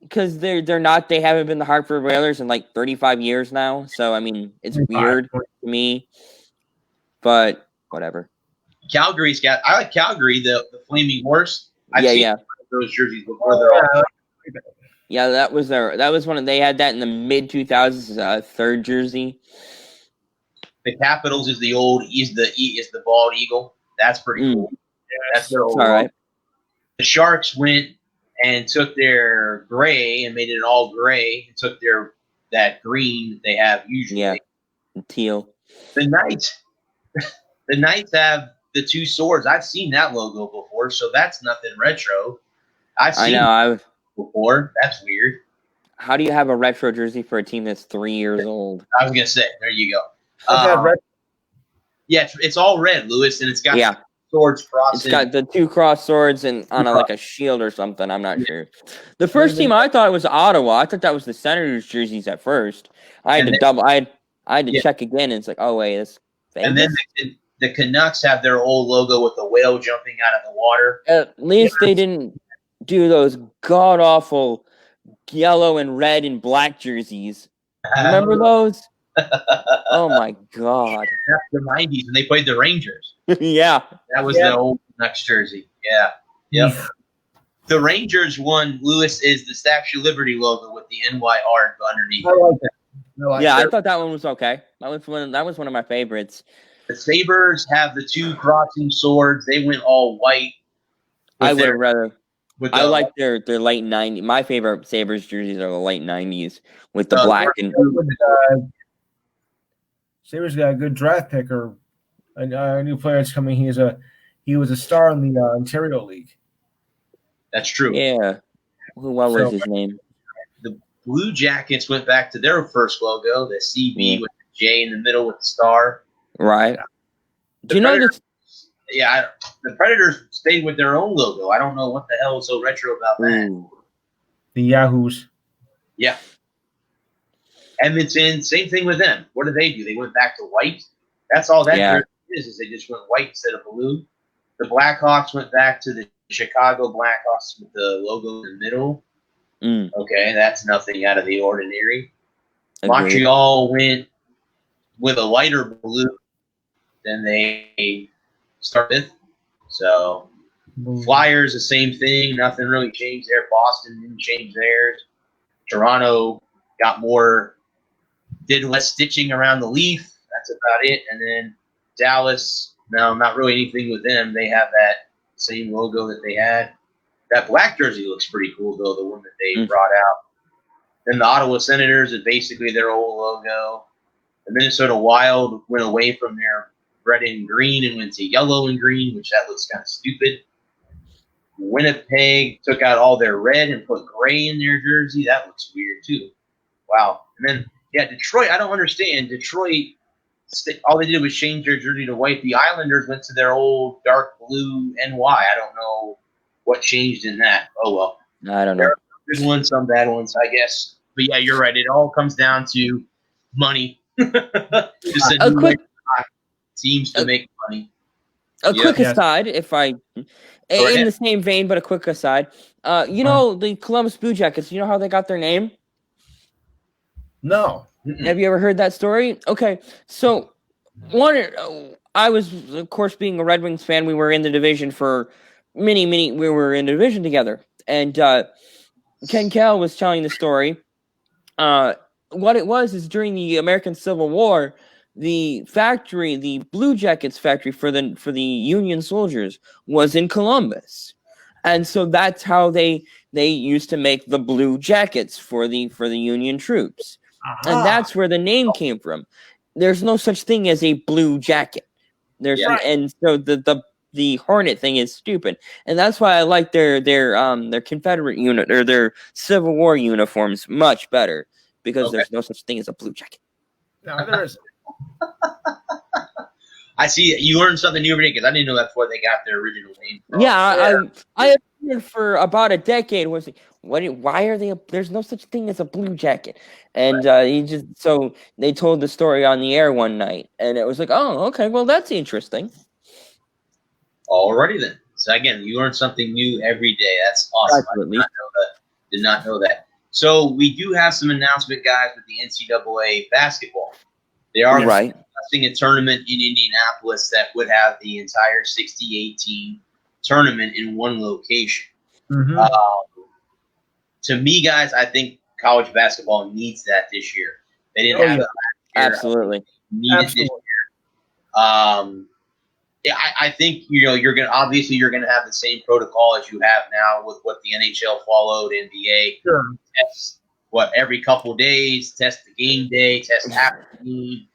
Because they haven't been the Hartford Whalers in like 35 years now. So, I mean, it's weird to me. But, whatever. I like Calgary, the Flaming Horse. I've seen those jerseys before. Yeah, that was one of they had that in the mid 2000s, third jersey. The Capitals is the bald eagle. That's pretty cool. That's their old. All right. The Sharks went and took their gray and made it all gray. And took that green they have usually. Yeah, teal. The Knights have the two swords. I've seen that logo before, so that's nothing retro. I've seen it before. That's weird. How do you have a retro jersey for a team that's 3 years old? I was gonna say, there you go. Yeah, it's all red, Lewis, and it's got swords crossing. It's got the two cross swords and on like a shield or something. I'm not sure. The first team I thought was Ottawa. I thought that was the Senators jerseys at first. I had to check again, and it's like, oh wait, it's famous. And then the Canucks have their old logo with the whale jumping out of the water. At least they didn't do those god awful yellow and red and black jerseys. Remember those? Oh my god! That's the '90s, and they played the Rangers. Yeah, that was the old Canucks jersey. Yeah, yep. The Rangers one, Lewis, is the Statue of Liberty logo with the NYR underneath. I like that. I thought that one was okay. That was one of my favorites. The Sabres have the two crossing swords. They went all white. I would have rather. I like their late 90s. My favorite Sabres jerseys are the late 90s with the black and. Sabres got a good draft pick or a new player that's coming. He was a star in the Ontario League. That's true. Yeah. What was his name? The Blue Jackets went back to their first logo, the CB with the J in the middle with the star. Right. Do you know this? Yeah, the Predators stayed with their own logo. I don't know what the hell is so retro about that. The Yahoos. Yeah. Edmonton, same thing with them. What do? They went back to white. That's all that is they just went white instead of blue. The Blackhawks went back to the Chicago Blackhawks with the logo in the middle. Okay, that's nothing out of the ordinary. Agreed. Montreal went with a lighter blue than they started. So Flyers, the same thing. Nothing really changed there. Boston didn't change theirs. Toronto did less stitching around the leaf. That's about it. And then Dallas, no, not really anything with them. They have that same logo that they had. That black jersey looks pretty cool, though, the one that they brought out. Then the Ottawa Senators is basically their old logo. The Minnesota Wild went away from their red and green and went to yellow and green, which that looks kind of stupid. Winnipeg took out all their red and put gray in their jersey. That looks weird, too. Wow. And then, Detroit, I don't understand. Detroit, all they did was change their jersey to white. The Islanders went to their old dark blue NY. I don't know what changed in that. Oh, well. I don't know. There are good ones, some bad ones, I guess. But, yeah, you're right. It all comes down to money. Just a quick teams to make money. A quick aside, in the same vein, but a quick aside. The Columbus Blue Jackets, you know how they got their name? No. Have you ever heard that story? Okay, so I was, of course, being a Red Wings fan, we were in the division for we were in the division together. And Ken Kell was telling the story. What it was is during the American Civil War, the Blue Jackets factory for the Union soldiers was in Columbus. And so that's how they used to make the blue jackets for the Union troops. And that's where the name came from. There's no such thing as a blue jacket. And so the Hornet thing is stupid. And that's why I like their Confederate unit or their Civil War uniforms much better, because there's no such thing as a blue jacket. No, there isn't. I see. You learned something new every day, because I didn't know that's where they got their original name from. I learned for about a decade. Why are they? There's no such thing as a blue jacket. And so they told the story on the air one night, and it was like, oh, okay, well, that's interesting. Alrighty then. So again, you learn something new every day. That's awesome. Absolutely. I did not know that. So we do have some announcement, guys, with the NCAA basketball. They are discussing a tournament in Indianapolis that would have the entire 68-team tournament in one location. to me, guys, I think college basketball needs that this year. They didn't have it last year. Absolutely. Need it this year. Yeah, I think you're gonna have the same protocol as you have now with what the NHL followed, NBA. Sure. Test every couple of days, test the game day, test after the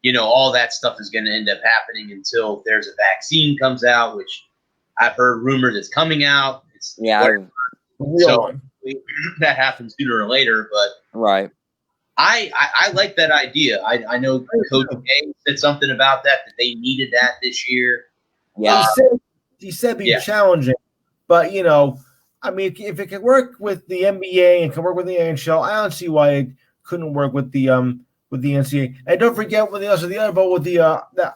game. All that stuff is going to end up happening until there's a vaccine comes out, which I've heard rumors it's coming out. So that happens sooner or later, but right. I like that idea. I know Coach K said something about that they needed that this year. Yeah, he said be challenging, but I mean, if it can work with the NBA and can work with the NHL, I don't see why it couldn't work with the NCAA. And don't forget with the other bowl with the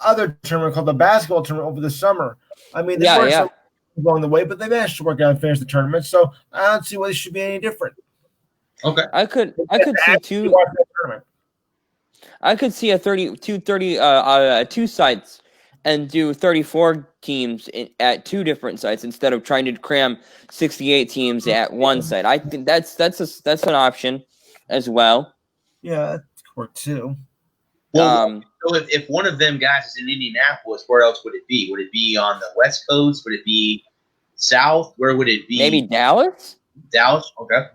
other tournament called the basketball tournament over the summer. I mean, they worked along the way, but they managed to work out and finish the tournament. So I don't see why it should be any different. Okay, I could see two sites and do 34 teams at two different sites instead of trying to cram 68 teams at one site. I think that's an option as well. Yeah, that could work too. Well, so if one of them guys is in Indianapolis, where else would it be? Would it be on the West Coast? Would it be South? Where would it be? Maybe Dallas? Dallas? Okay.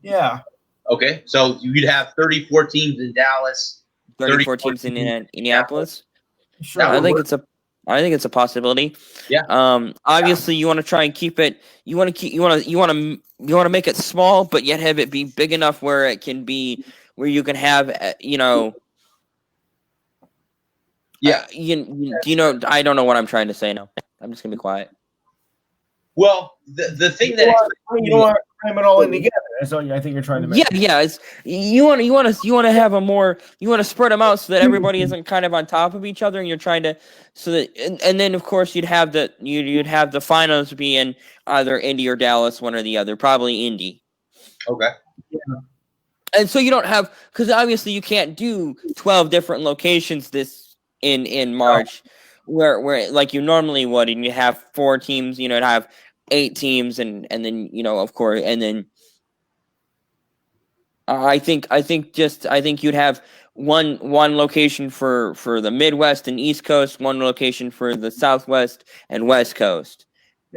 Yeah. Okay, so you'd have 34 teams in Dallas. 34 teams in Indianapolis? Sure. I think it's a possibility. Yeah. Obviously, you want to try and keep it. You want to make it small, but yet have it be big enough where it can be where you can have Yeah. I don't know what I'm trying to say now. I'm just gonna be quiet. Well, the thing that you don't want to cram it all in together. That's what I think you're trying to make. Yeah. You want to have a more. You want to spread them out so that everybody isn't kind of on top of each other, and you're trying to and then of course you'd have the finals be in either Indy or Dallas, one or the other. Probably Indy. Okay. Yeah. And so you don't have, because obviously you can't do 12 different locations in March, where like you normally would, and you have 4 teams, and have 8 teams, and then of course, and then I think you'd have one location for the Midwest and East Coast, one location for the Southwest and West Coast.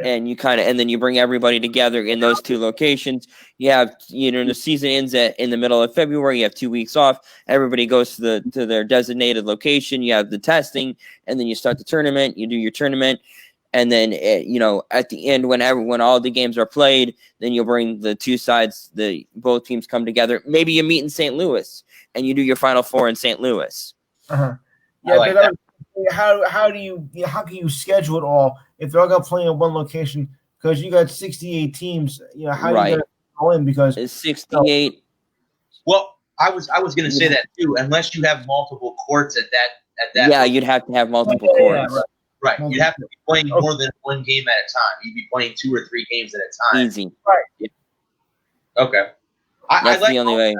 And and then you bring everybody together in those 2 locations. You have, the season ends in the middle of February. You have 2 weeks off. Everybody goes to their designated location. You have the testing, and then you start the tournament. You do your tournament, and then at the end, when all the games are played, then you'll bring the 2 sides. Both teams come together. Maybe you meet in St. Louis, and you do your Final Four in St. Louis. Yeah, like how can you schedule it all if they're all going to play in one location? Because you got 68 teams. How are you going to all in? Because it's 68. Well, I was going to say that too. Unless you have multiple courts at that. Yeah, you'd have to have multiple courts. Yeah, right. You'd have to be playing more than one game at a time. You'd be playing 2 or 3 games at a time. Easy. Right. Yeah. Okay. That's the only way.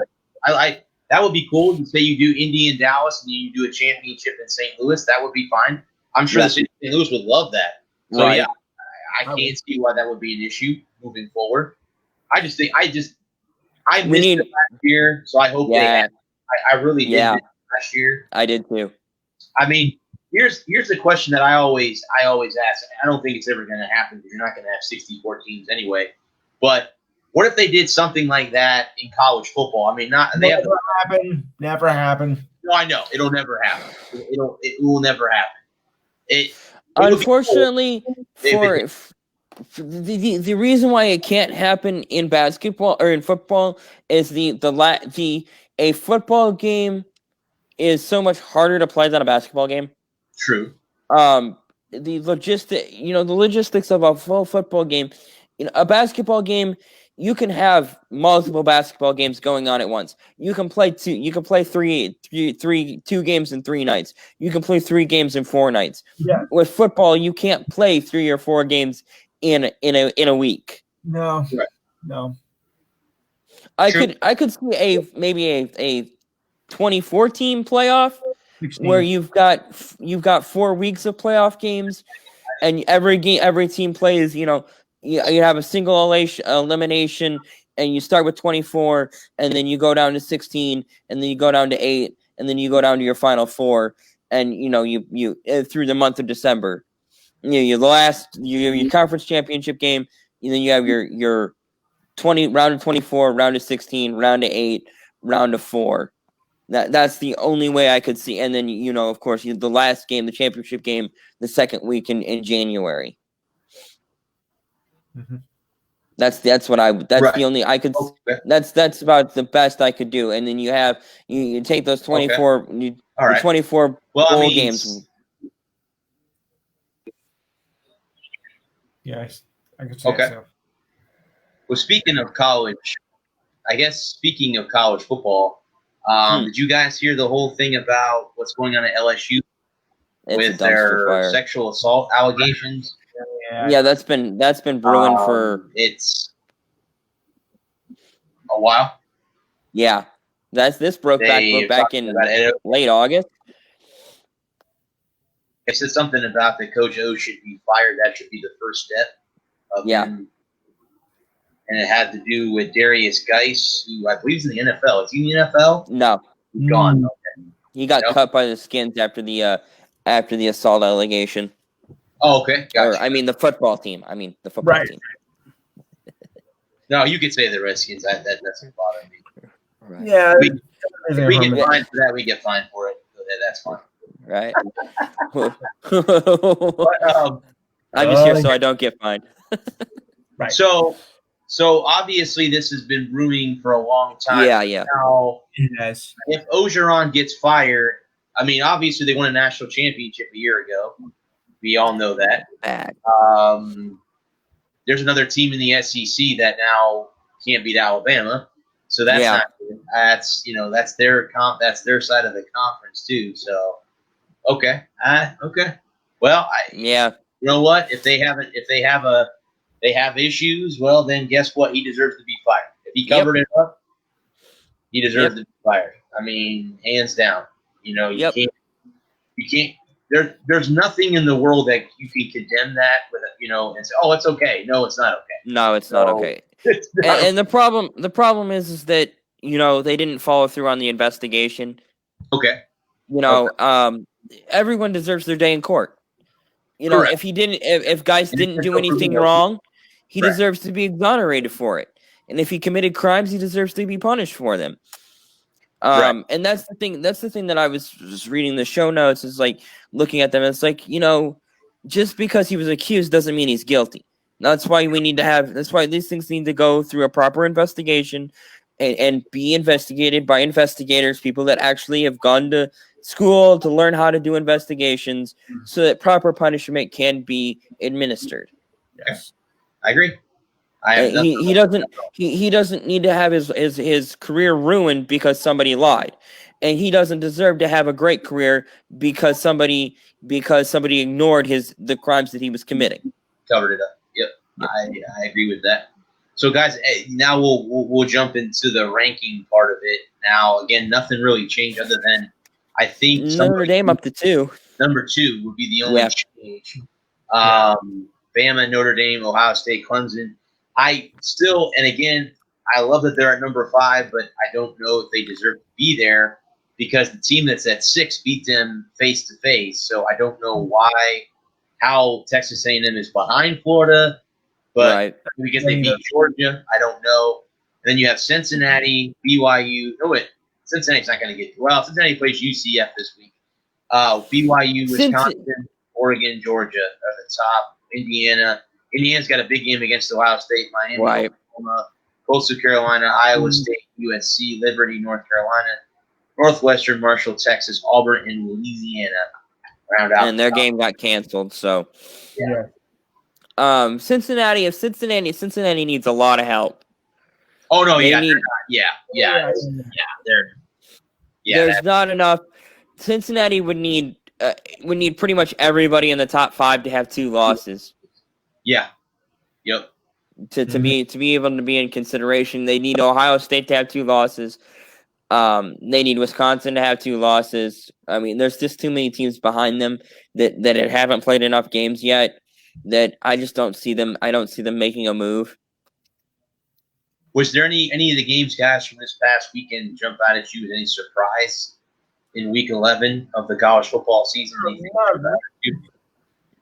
That would be cool. You say you do Indy and Dallas, and you do a championship in St. Toulouse. That would be fine. I'm sure the city of St. Louis would love that. So right. yeah, I can't see why that would be an issue moving forward. I missed it last year, so I hope they have. I really did last year. I did too. I mean, here's the question that I always ask. I don't think it's ever going to happen because you're not going to have 64 teams anyway. But what if they did something like that in college football? I mean, Never happen. No, I know it'll never happen. It will never happen. Unfortunately, the reason why it can't happen in basketball or in football is a football game is so much harder to play than a basketball game. True. The logistics of a full football game, a basketball game. You can have multiple basketball games going on at once. You can play 2. You can play 2 games in 3 nights. You can play 3 games in 4 nights. Yeah. With football, you can't play 3 or 4 games in a week. No. Right. No. I could see maybe a 24 team playoff 16. Where you've got 4 weeks of playoff games, and every team plays. You have a single elimination and you start with 24, and then you go down to 16, and then you go down to 8, and then you go down to your final 4, and you through the month of December, your conference championship game, and then you have your round of 24, round of 16, round of 8, round of 4. That's the only way I could see. And then, of course, the last game, the championship game, the second week in January. Mm-hmm. That's right. The only I could. Okay. That's about the best I could do. And then you take those 24, okay. All right. 24 bowl games. Yeah, I could say so. Well, speaking of college football. Did you guys hear the whole thing about what's going on at LSU with their sexual assault allegations? Yeah, that's been brewing for a while. Yeah, this broke back in late August. They said something about that Coach O should be fired. That should be the first step of him. And it had to do with Darius Geis, who I believe is in the NFL. Is he in the NFL? No. He's gone. Okay. He got cut by the Skins after the assault allegation. Oh, okay. Gotcha. The football team. The football team. No, you could say the Redskins. That doesn't bother me. Right. Yeah. We get fined for that. We get fined for it. So that's fine. Right. But, I'm just here so I don't get fined. Right. So obviously this has been brewing for a long time. Yeah. Now, yes. If Orgeron gets fired, obviously they won a national championship a year ago. We all know that. Bad. There's another team in the SEC that now can't beat Alabama, so that's not good. That's their side of the conference too. So, okay. Well, you know what? If they have issues, well, then guess what? He deserves to be fired. If he covered it up, he deserves to be fired. Hands down. You can't. There's nothing in the world that you can condemn that with, and say, oh, it's okay. No, it's not okay. No, it's not okay. And the problem is that they didn't follow through on the investigation. Okay. Everyone deserves their day in court. If Geis didn't do anything wrong, he deserves to be exonerated for it. And if he committed crimes, he deserves to be punished for them. And that's the thing. That's the thing that I was just reading the show notes. Is like looking at them. It's like, just because he was accused doesn't mean he's guilty. That's why that's why these things need to go through a proper investigation and be investigated by investigators, people that actually have gone to school to learn how to do investigations, so that proper punishment can be administered. Yes, I agree. He doesn't need to have his career ruined because somebody lied, and he doesn't deserve to have a great career because somebody ignored the crimes that he was committing. Covered it up. Yep. I agree with that. So guys, now we'll jump into the ranking part of it. Now again, nothing really changed other than I think Notre Dame up to 2. Number 2 would be the only change. Bama, Notre Dame, Ohio State, Clemson. I love that they're at number 5, but I don't know if they deserve to be there because the team that's at 6 beat them face to face. So I don't know how Texas A&M is behind Florida, but because they beat Georgia, I don't know. And then you have Cincinnati, BYU. Oh wait, Cincinnati's not going to get. Well, Cincinnati plays UCF this week. BYU, Wisconsin, Oregon, Georgia are the top. Indiana's got a big game against Ohio State, Miami, Oklahoma, Coastal Carolina, Iowa State, USC, Liberty, North Carolina, Northwestern, Marshall, Texas, Auburn, and Louisiana. Round out. And their game got canceled. So, Cincinnati needs a lot of help. Oh no, There's not enough. Cincinnati would need pretty much everybody in the top 5 to have 2 losses. Yeah. Yep. To be able to be in consideration, they need Ohio State to have 2 losses. They need Wisconsin to have 2 losses. There's just too many teams behind them that haven't played enough games yet. That I just don't see them. I don't see them making a move. Was there any of the games, guys, from this past weekend jump out at you as any surprise in Week 11 of the college football season?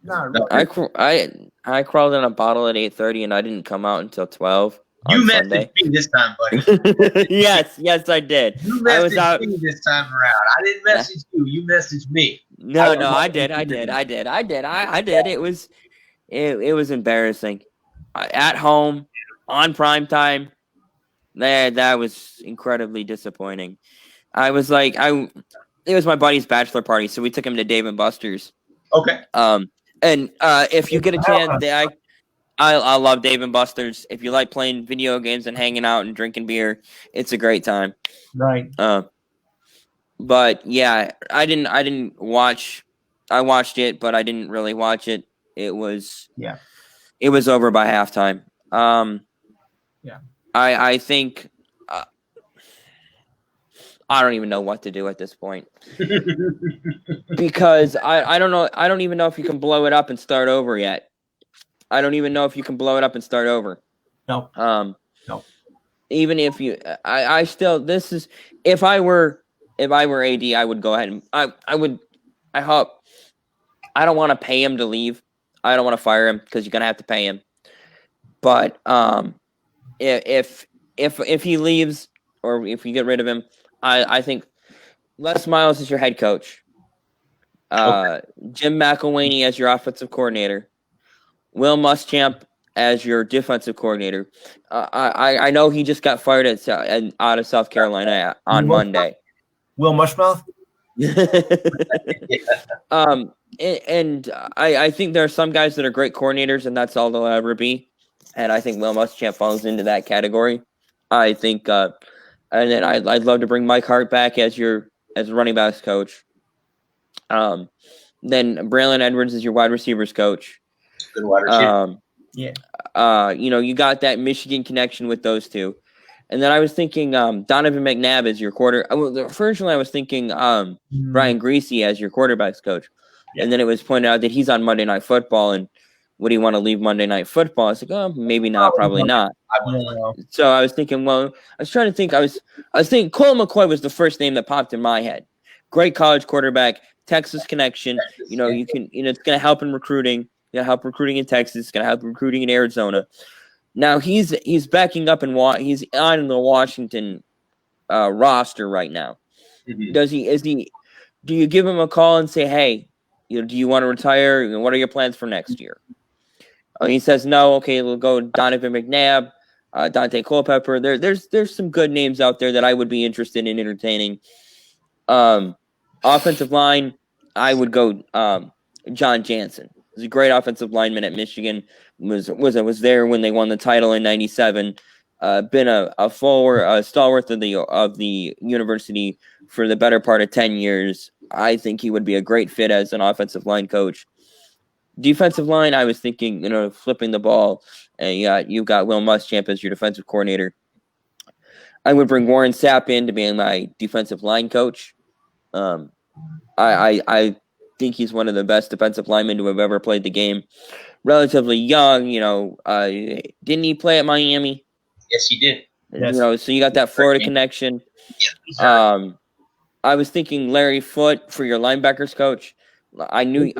Not really. I crawled in a bottle at 8:30 and I didn't come out until 12 on Sunday. You messaged me this time, buddy. yes, I did. You messaged me this time around. I didn't message you. You messaged me. No, I did. It was embarrassing. At home, on prime time. That was incredibly disappointing. I was like, it was my buddy's bachelor party, so we took him to Dave and Buster's. Okay. And if you get a chance, I love Dave and Buster's. If you like playing video games and hanging out and drinking beer, it's a great time. Right. But yeah, I didn't watch. I watched it, but I didn't really watch it. It was over by halftime. I think I don't even know what to do at this point because I don't know. I don't even know if you can blow it up and start over yet. I don't even know if you can blow it up and start over. No. No. Even if you, I still. This is if I were AD, I would go ahead and I would. I hope. I don't want to pay him to leave. I don't want to fire him because you're gonna have to pay him. But if he leaves or if you get rid of him, I think Les Miles is your head coach. Jim McElwainey as your offensive coordinator. Will Muschamp as your defensive coordinator. I know he just got fired out of South Carolina on Monday. Will Mushmouth? And I think there are some guys that are great coordinators, and that's all they'll ever be. And I think Will Muschamp falls into that category. I think, and then I'd love to bring Mike Hart back as running backs coach. Then Braylon Edwards is your wide receivers coach. Good wide receiver. You got that Michigan connection with those two. And then I was thinking Donovan McNabb as your quarter. Originally, I was thinking Brian Greasy as your quarterbacks coach. Yeah. And then it was pointed out that he's on Monday Night Football, and would he want to leave Monday Night Football? I was like, maybe not, probably not. So I was thinking, I was trying to think. I was thinking Colt McCoy was the first name that popped in my head. Great college quarterback, Texas connection. You can, it's going to help in recruiting. Going to help recruiting in Texas. It's going to help recruiting in Arizona. Now he's backing up he's on the Washington roster right now. Mm-hmm. Do you give him a call and say, hey, do you want to retire? What are your plans for next year? He says no. Okay, we'll go Donovan McNabb, Dante Culpepper. There's some good names out there that I would be interested in entertaining. Offensive line, I would go John Jansen. He's a great offensive lineman at Michigan. Was there when they won the title in '97. Been a stalwart of the university for the better part of 10 years. I think he would be a great fit as an offensive line coach. Defensive line, I was thinking, flipping the ball, and you've got Will Muschamp as your defensive coordinator. I would bring Warren Sapp in to be my defensive line coach. I think he's one of the best defensive linemen to have ever played the game. Relatively young, didn't he play at Miami? Yes, he did. Yes. So you got that Florida connection. Yeah, I was thinking Larry Foote for your linebackers coach. I knew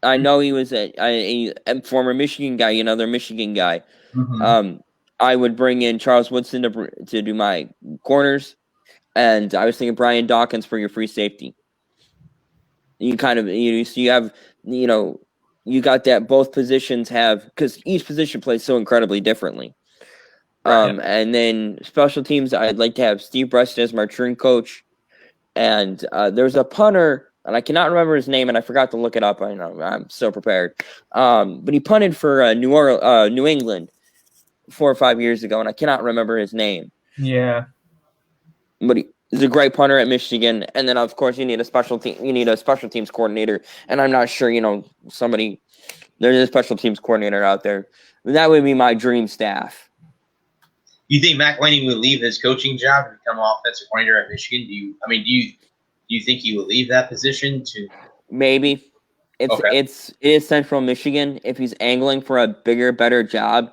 I know he was a former Michigan guy, their Michigan guy. Mm-hmm. I would bring in Charles Woodson to do my corners, and I was thinking Brian Dawkins for your free safety. You kind of so you have you got that both positions have, because each position plays so incredibly differently. And then special teams, I'd like to have Steve Breast as my return coach. And there's a punter, and I cannot remember his name, and I forgot to look it up. I know I'm so prepared. But he punted for New England 4 or 5 years ago, and I cannot remember his name. Yeah. But he's a great punter at Michigan. And then, of course, you need a special teams coordinator. And I'm not sure, there's a special teams coordinator out there. That would be my dream staff. You think McElwainey would leave his coaching job and become offensive coordinator at Michigan? Do you think he would leave that position to? Maybe. It is Central Michigan. If he's angling for a bigger, better job,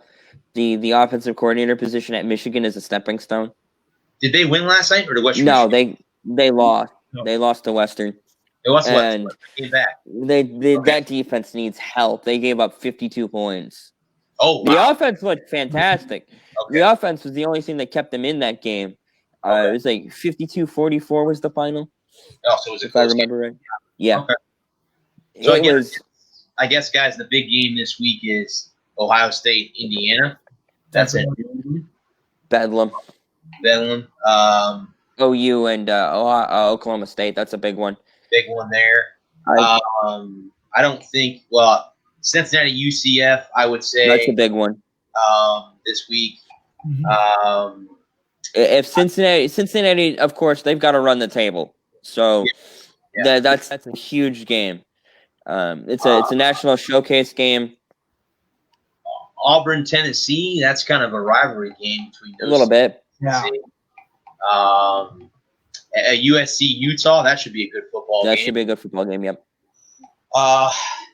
the offensive coordinator position at Michigan is a stepping stone. Did they win last night, or did Western? No, Michigan? they lost. No. They lost to Western. It was And what came back. That defense needs help. They gave up 52 points. Oh, The wow. offense looked fantastic. Okay. The offense was the only thing that kept them in that game. It was like 52-44 was the final. Oh, so it was a If I close game. remember right. Yeah. Okay. So It was I guess, guys, the big game this week is Ohio State, Indiana. That's at Bedlam. Bedlam. OU and Oklahoma State. That's a big one. Big one there. I don't think. Well, Cincinnati, UCF. I would say That's a big one. this week. Mm-hmm. If Cincinnati, of course, they've got to run the table. So that's a huge game. It's a national showcase game. Auburn, Tennessee. That's kind of a rivalry game between those. A little bit. Yeah. USC, Utah. That should be a good football game. That should be a good football game. Yep.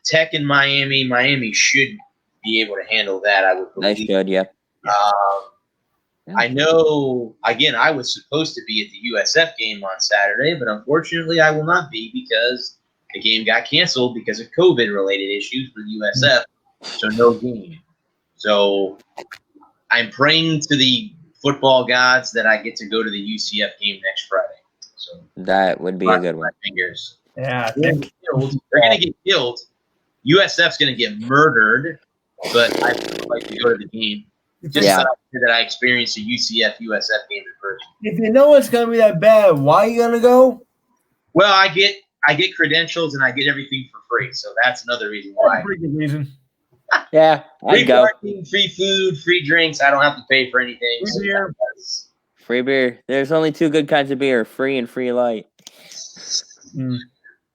Tech and Miami. Miami should be able to handle that. I would believe. They should. Yeah. I know, again, I was supposed to be at the USF game on Saturday, but unfortunately I will not be because the game got canceled because of COVID-related issues for USF, so no game. So I'm praying to the football gods that I get to go to the UCF game next Friday. So that would be a good one. Yeah. They're going to get killed. USF's going to get murdered, but I would like to go to the game. Just that I experienced a UCF USF game in person. If you know it's gonna be that bad, why are you gonna go? Well, I get credentials and I get everything for free, so that's another reason why. That's a pretty good reason. Yeah, Free I'd go. parking, free food, free drinks. I don't have to pay for anything. Free beer. Free beer. There's only two good kinds of beer: free and free light.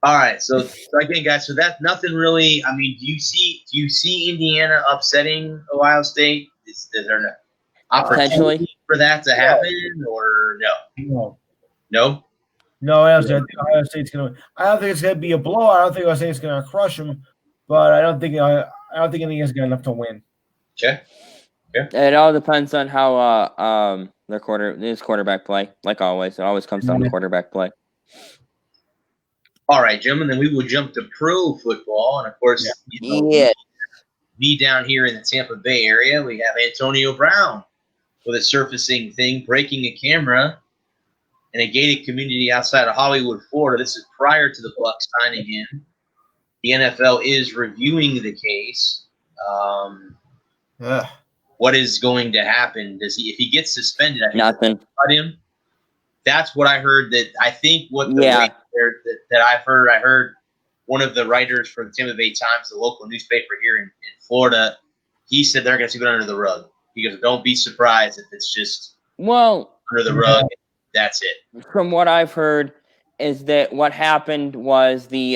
All right, so again, guys, so that's nothing really. I mean, do you see Indiana upsetting Ohio State? Is there an opportunity for that to happen, or no? No, Ohio State's gonna. I don't think it's gonna be a blow. I don't think Ohio State's gonna crush them, but I don't think Indiana's got enough to win. Okay. It all depends on how their quarterback play. Like always, it always comes down to quarterback play. All right, gentlemen. Then we will jump to pro football, and of course, me down here in the Tampa Bay area, we have Antonio Brown with a surfacing thing, breaking a camera in a gated community outside of Hollywood, Florida. This is prior to the Bucs signing him. The NFL is reviewing the case. What is going to happen? If he gets suspended, I think nothing. Cut him. That's what I heard. That I've heard. I heard one of the writers for the Tampa Bay Times, the local newspaper here in Florida, he said they're going to sweep it under the rug. He goes, "Don't be surprised if it's just under the rug. That's it." From what I've heard, is that what happened was the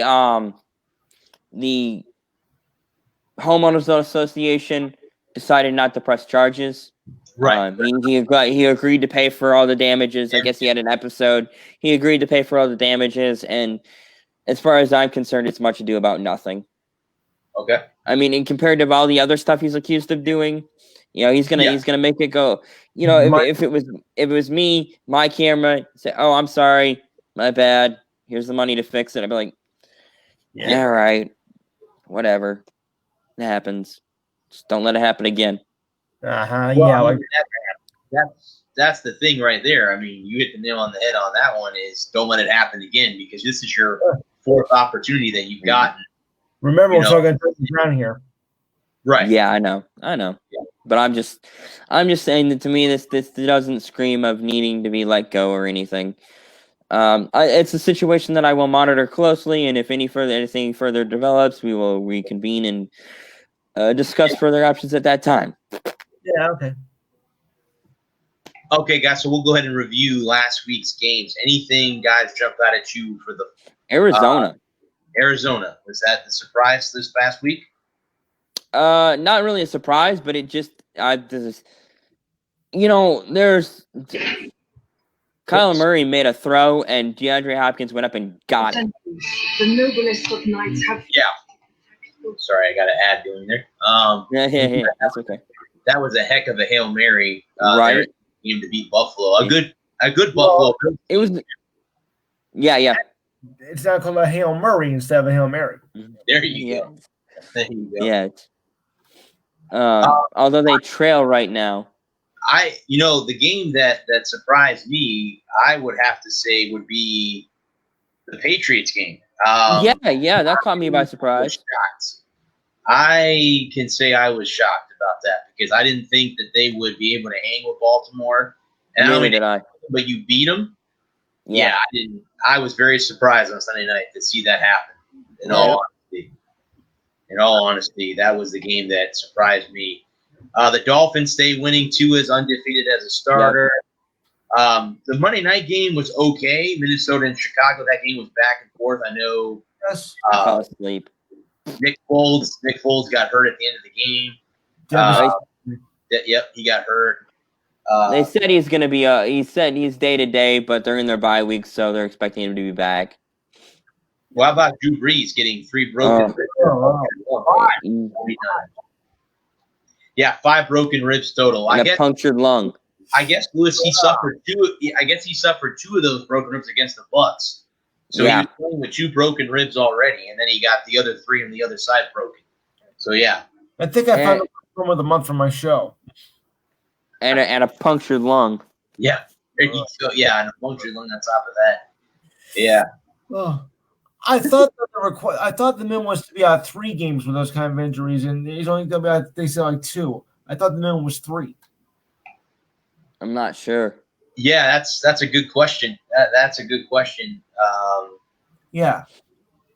homeowners association decided not to press charges. Right. He agreed to pay for all the damages. I guess he had an episode. He agreed to pay for all the damages, and as far as I'm concerned, it's much ado about nothing. Okay. I mean, in compared to all the other stuff he's accused of doing, he's gonna make it go. If it was me, my camera, say, "Oh, I'm sorry, my bad. Here's the money to fix it." I'd be like, "Yeah, all right, whatever. It happens. Just don't let it happen again." That's the thing right there. I mean, you hit the nail on the head on that one. Is don't let it happen again, because this is your fourth opportunity that you've gotten. Remember, we're talking around here. Right. Yeah, I know. Yeah. But I'm just saying that to me, this doesn't scream of needing to be let go or anything. It's a situation that I will monitor closely, and if anything further develops, we will reconvene and discuss further options at that time. Yeah. Okay. Okay, guys. So we'll go ahead and review last week's games. Anything, guys, jump out at you for the Arizona? Arizona, was that the surprise this past week? Not really a surprise, but it just there's Kyler Murray made a throw and DeAndre Hopkins went up and got it. The noblest of knights have. Yeah. Sorry, I got an ad doing there. Yeah, that's okay. that was a heck of a Hail Mary. Right. Game to beat Buffalo. A good Buffalo. It was. Yeah. It's not called a Hail Murray instead of a Hail Mary. There you go. There you go. Yeah. Although they trail right now. The game that surprised me, I would have to say, would be the Patriots game. Yeah, that caught me by surprise. I can say I was shocked about that because I didn't think that they would be able to hang with Baltimore. And Neither did I. But you beat them. Yeah. I didn't. I was very surprised on Sunday night to see that happen. In all honesty, that was the game that surprised me. The Dolphins stay winning. Tua is undefeated as a starter. Yep. The Monday night game was okay. Minnesota and Chicago, that game was back and forth. I know. Yes. I fell asleep. Nick Foles got hurt at the end of the game. Yep, he got hurt. They said he's going to be. He said he's day to day, but they're in their bye week, so they're expecting him to be back. Well, how about Drew Brees getting 3 broken ribs? Yeah, 5 broken ribs total. And a punctured lung. I guess Lewis, he suffered 2. I guess he suffered 2 of those broken ribs against the Bucs. So he was playing with 2 broken ribs already, and then he got the other 3 on the other side broken. So yeah, I think I found the film of the month for my show. And a punctured lung. Yeah, there you go. Yeah, and a punctured lung on top of that. Yeah. Oh. I thought the man wants to be out 3 games with those kind of injuries, and he's only going to be out. They said like 2. I thought the man was 3. I'm not sure. Yeah, that's a good question. That's a good question. Yeah.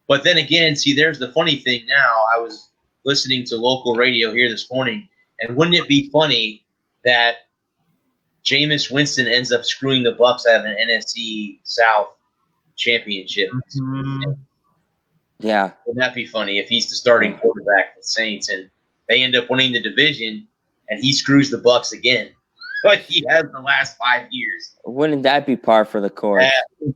But then again, see, there's the funny thing now. I was listening to local radio here this morning, and wouldn't it be funny that Jameis Winston ends up screwing the Bucs out of an NFC South championship? Mm-hmm. Yeah. Wouldn't that be funny if he's the starting quarterback for the Saints and they end up winning the division and he screws the Bucs again? But he has the last 5 years. Wouldn't that be par for the course?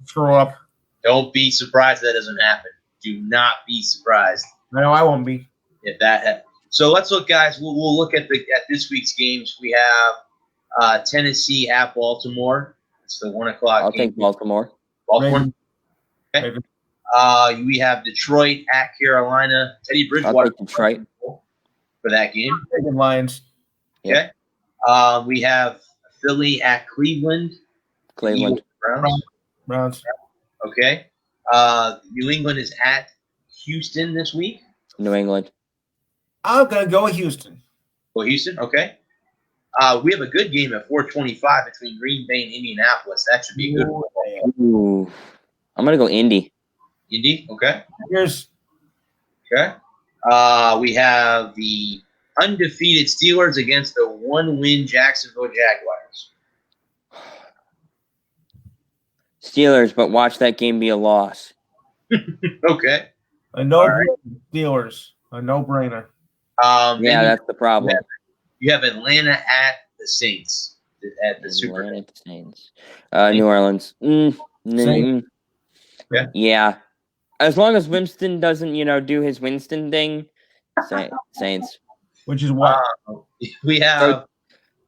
Screw up. Don't be surprised that doesn't happen. Do not be surprised. No, I won't be. If that happens. So let's look, guys. We'll look at this week's games. We have Tennessee at Baltimore. It's the 1 o'clock I'll game. take Baltimore. Baltimore. Okay. We have Detroit at Carolina. Teddy Bridgewater. I'll take Detroit for that game. Lions. Okay. We have Philly at Cleveland. Cleveland. Browns. Okay. New England is at Houston this week. New England. I'm going to go with Houston. Well, Houston, okay. We have a good game at 4:25 between Green Bay and Indianapolis. That should be a good one. Ooh. I'm going to go Indy. Indy, okay. Here's. Okay. We have the undefeated Steelers against the 1-win Jacksonville Jaguars. Steelers, but watch that game be a loss. Okay. A no-brainer. Steelers. A no-brainer. Yeah, that's the problem. You have Atlanta at the Saints at the Super Bowl. Saints. New Orleans. Yeah. As long as Winston doesn't, do his Winston thing, Saints. Which is what? We have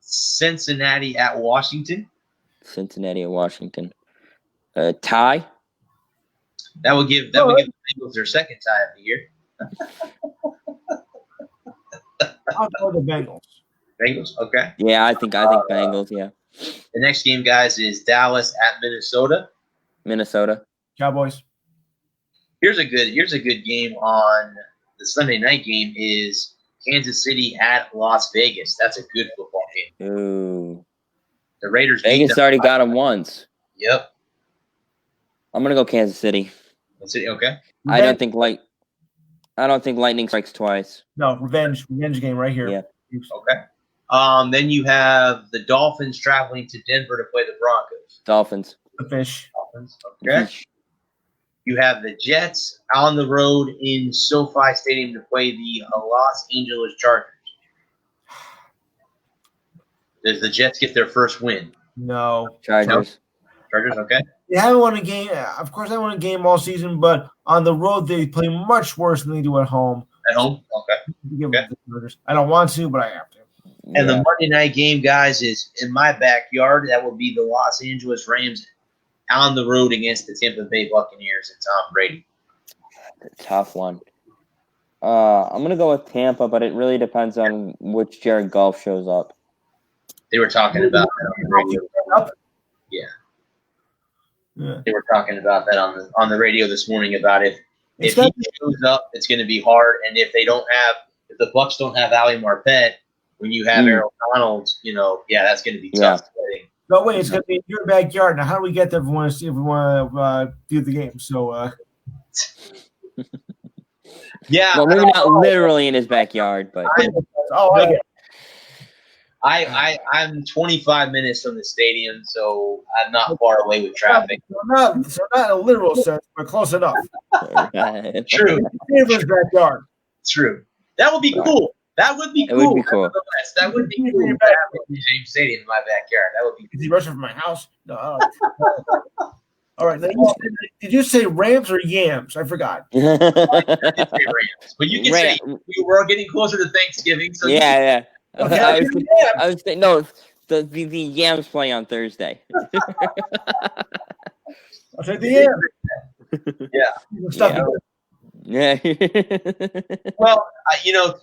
Cincinnati at Washington. Cincinnati at Washington. Tie. That would give the Bengals their second tie of the year. I'll go the Bengals. Bengals, okay. Yeah, I think Bengals. Yeah. The next game, guys, is Dallas at Minnesota. Minnesota. Cowboys. Here's a good game on the Sunday night game is Kansas City at Las Vegas. That's a good football game. Ooh. The Raiders. Vegas already got them once. Yep. I'm gonna go Kansas City. Kansas City, okay. I don't think lightning strikes twice. No, revenge game right here. Yeah. Okay. Then you have the Dolphins traveling to Denver to play the Broncos. Dolphins. The fish. Dolphins, okay. You have the Jets on the road in SoFi Stadium to play the Los Angeles Chargers. Does the Jets get their first win? No. Chargers. Chargers, okay. They haven't won a game. Of course, they won a game all season, but on the road they play much worse than they do at home. At home, okay. I don't want to, but I have to. And the Monday night game, guys, is in my backyard. That will be the Los Angeles Rams on the road against the Tampa Bay Buccaneers and Tom Brady. Tough one. I'm going to go with Tampa, but it really depends on which Jared Goff shows up. They were talking about that on the radio. Yeah. They were talking about that on the radio this morning about if he shows up, it's going to be hard. And if the Bucs don't have Ali Marpet, when you have Aaron Donald, that's going to be tough. No way, it's going to be in your backyard. Now, how do we get there if we want to do the game? So, yeah. Well, maybe not literally in his backyard, but I'm 25 minutes from the stadium, so I'm not far away with traffic. So not in a literal sense, but close enough. True. Neighbor's backyard. True. That would be cool. That would be cool. It would be cool. That would be cool. James Stadium in my backyard. That would be cool. Is he rushing from my house? No. All right. Now did you say Rams or Yams? I forgot. I did say Rams, but you can say we're getting closer to Thanksgiving. So yeah. Okay, I was thinking, no, the Yams play on Thursday. I'll say the Yams. Yeah. Well,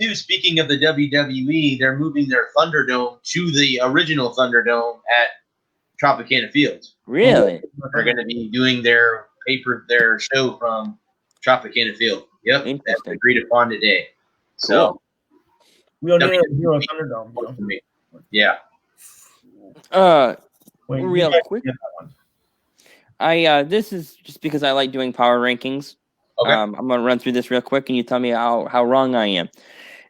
too, speaking of the WWE, they're moving their Thunderdome to the original Thunderdome at Tropicana Fields. Really? They're going to be doing their show from Tropicana Field. Yep, that's agreed upon today. So we don't need to do a Thunderdome. Yeah. Real quick. This is just because I like doing power rankings. Okay. I'm gonna run through this real quick, and you tell me how wrong I am.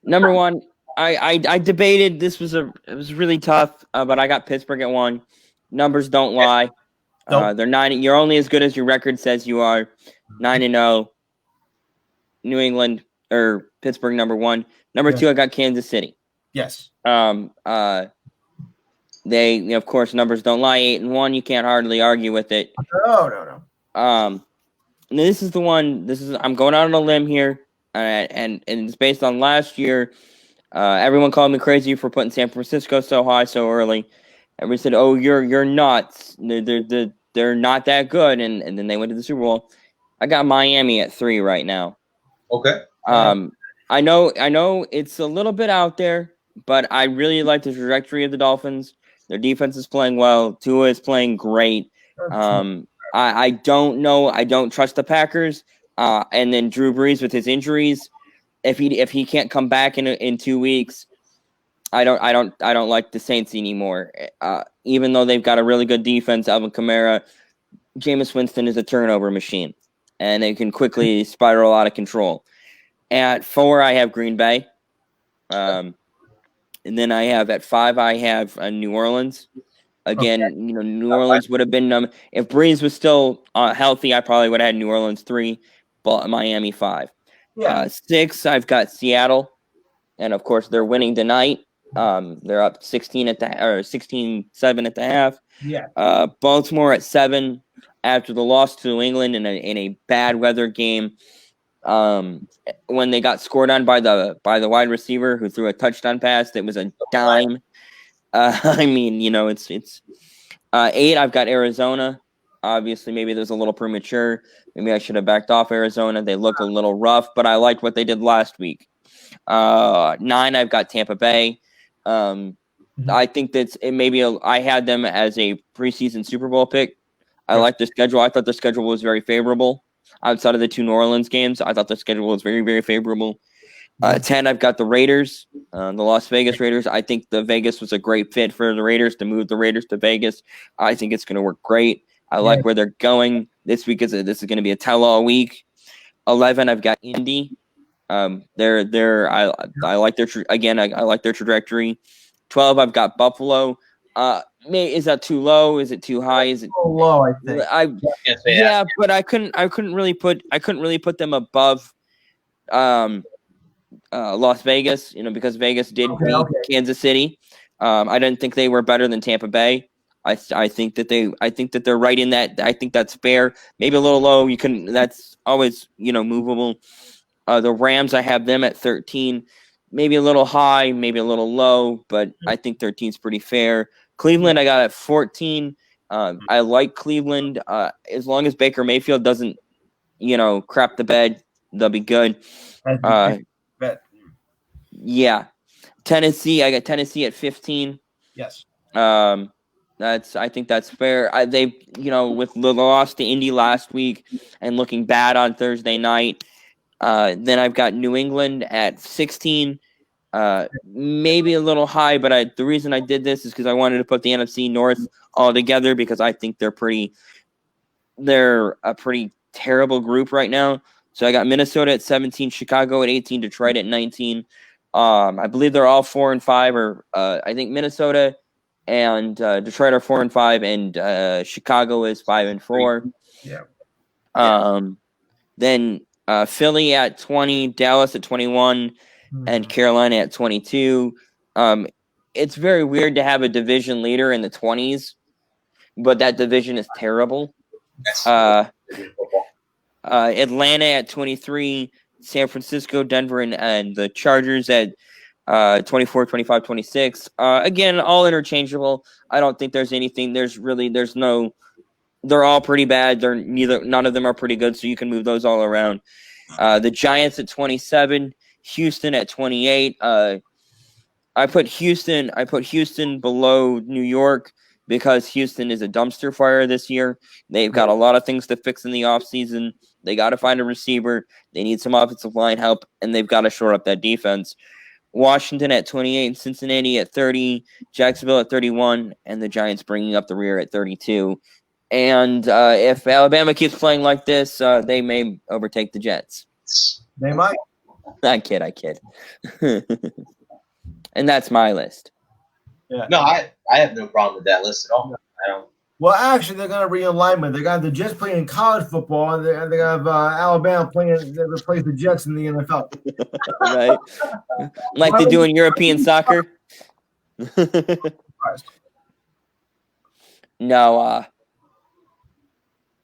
Number one, I debated. It was really tough, but I got Pittsburgh at 1. Numbers don't lie. Nope. They're 9. You're only as good as your record says you are. 9-0. New England or Pittsburgh number 1. Number 2, I got Kansas City. Yes. They of course numbers don't lie. 8-1. You can't hardly argue with it. No. And this is the one. I'm going out on a limb here, and it's based on last year. Everyone called me crazy for putting San Francisco so high so early. Everyone said, "Oh, you're nuts. They're not that good." And then they went to the Super Bowl. I got Miami at 3 right now. Okay. I know it's a little bit out there, but I really like the trajectory of the Dolphins. Their defense is playing well. Tua is playing great. I don't know. I don't trust the Packers. And then Drew Brees with his injuries, if he can't come back in 2 weeks, I don't like the Saints anymore. Even though they've got a really good defense, Alvin Kamara, Jameis Winston is a turnover machine, and they can quickly spiral out of control. At 4, I have Green Bay. And then I have at 5, I have New Orleans. Again, New Orleans would have been if Breeze was still healthy, I probably would have had New Orleans 3, but Miami 5. 6, I've got Seattle, and of course they're winning tonight. They're up 16-7 at the half. Yeah. Baltimore at 7 after the loss to New England in a bad weather game. When they got scored on by the wide receiver who threw a touchdown pass that was a dime. It's 8. I've got Arizona. Obviously, maybe there's a little premature. Maybe I should have backed off Arizona. They look a little rough, but I liked what they did last week. 9, I've got Tampa Bay. I think that's I had them as a preseason Super Bowl pick. I like the schedule. I thought the schedule was very favorable. Outside of the 2 New Orleans games, I thought the schedule was very, very favorable. 10, I've got the Raiders, the Las Vegas Raiders. I think the Vegas was a great fit for the Raiders to move the Raiders to Vegas. I think it's going to work great. I like where they're going. This week this is going to be a tell-all week. 11, I've got Indy. I like their I like their trajectory. 12, I've got Buffalo. Is that too low? Is it too high? Is it too low? I think. But I couldn't really put them above Las Vegas, because Vegas did beat Kansas City. I didn't think they were better than Tampa Bay. I think that they're right in that. I think that's fair. Maybe a little low. That's always movable. The Rams, I have them at 13. maybe a little high, maybe a little low, but I think 13 is pretty fair. Cleveland, I got at 14. I like Cleveland. As long as Baker Mayfield doesn't, crap the bed, they'll be good. Yeah. Tennessee, I got Tennessee at 15. Yes. I think that's fair. They, with the loss to Indy last week and looking bad on Thursday night. Then I've got New England at 16. Maybe a little high, but the reason I did this is because I wanted to put the NFC North all together because I think they're a pretty terrible group right now. So I got Minnesota at 17, Chicago at 18, Detroit at 19. I believe they're all 4 and 5, or I think Minnesota and Detroit are 4 and 5, and Chicago is 5 and 4. Yeah. Then Philly at 20, Dallas at 21, and Carolina at 22. It's very weird to have a division leader in the 20s, but that division is terrible. Atlanta at 23, San Francisco, Denver, and the Chargers at 24, 25, 26. Again, all interchangeable. I don't think there's anything. They're all pretty bad. None of them are pretty good, so you can move those all around. The Giants at 27, Houston at 28. I put Houston below New York because Houston is a dumpster fire this year. They've got a lot of things to fix in the offseason. They got to find a receiver. They need some offensive line help, and they've got to shore up that defense. Washington at 28, Cincinnati at 30, Jacksonville at 31, and the Giants bringing up the rear at 32. And if Alabama keeps playing like this, they may overtake the Jets. They might. I kid. And that's my list. Yeah. No, I have no problem with that list at all. I don't. Well, actually, they're going to realignment. They got the Jets playing college football, and they have Alabama playing. They replace the Jets in the NFL. Right, like they do in European soccer. No.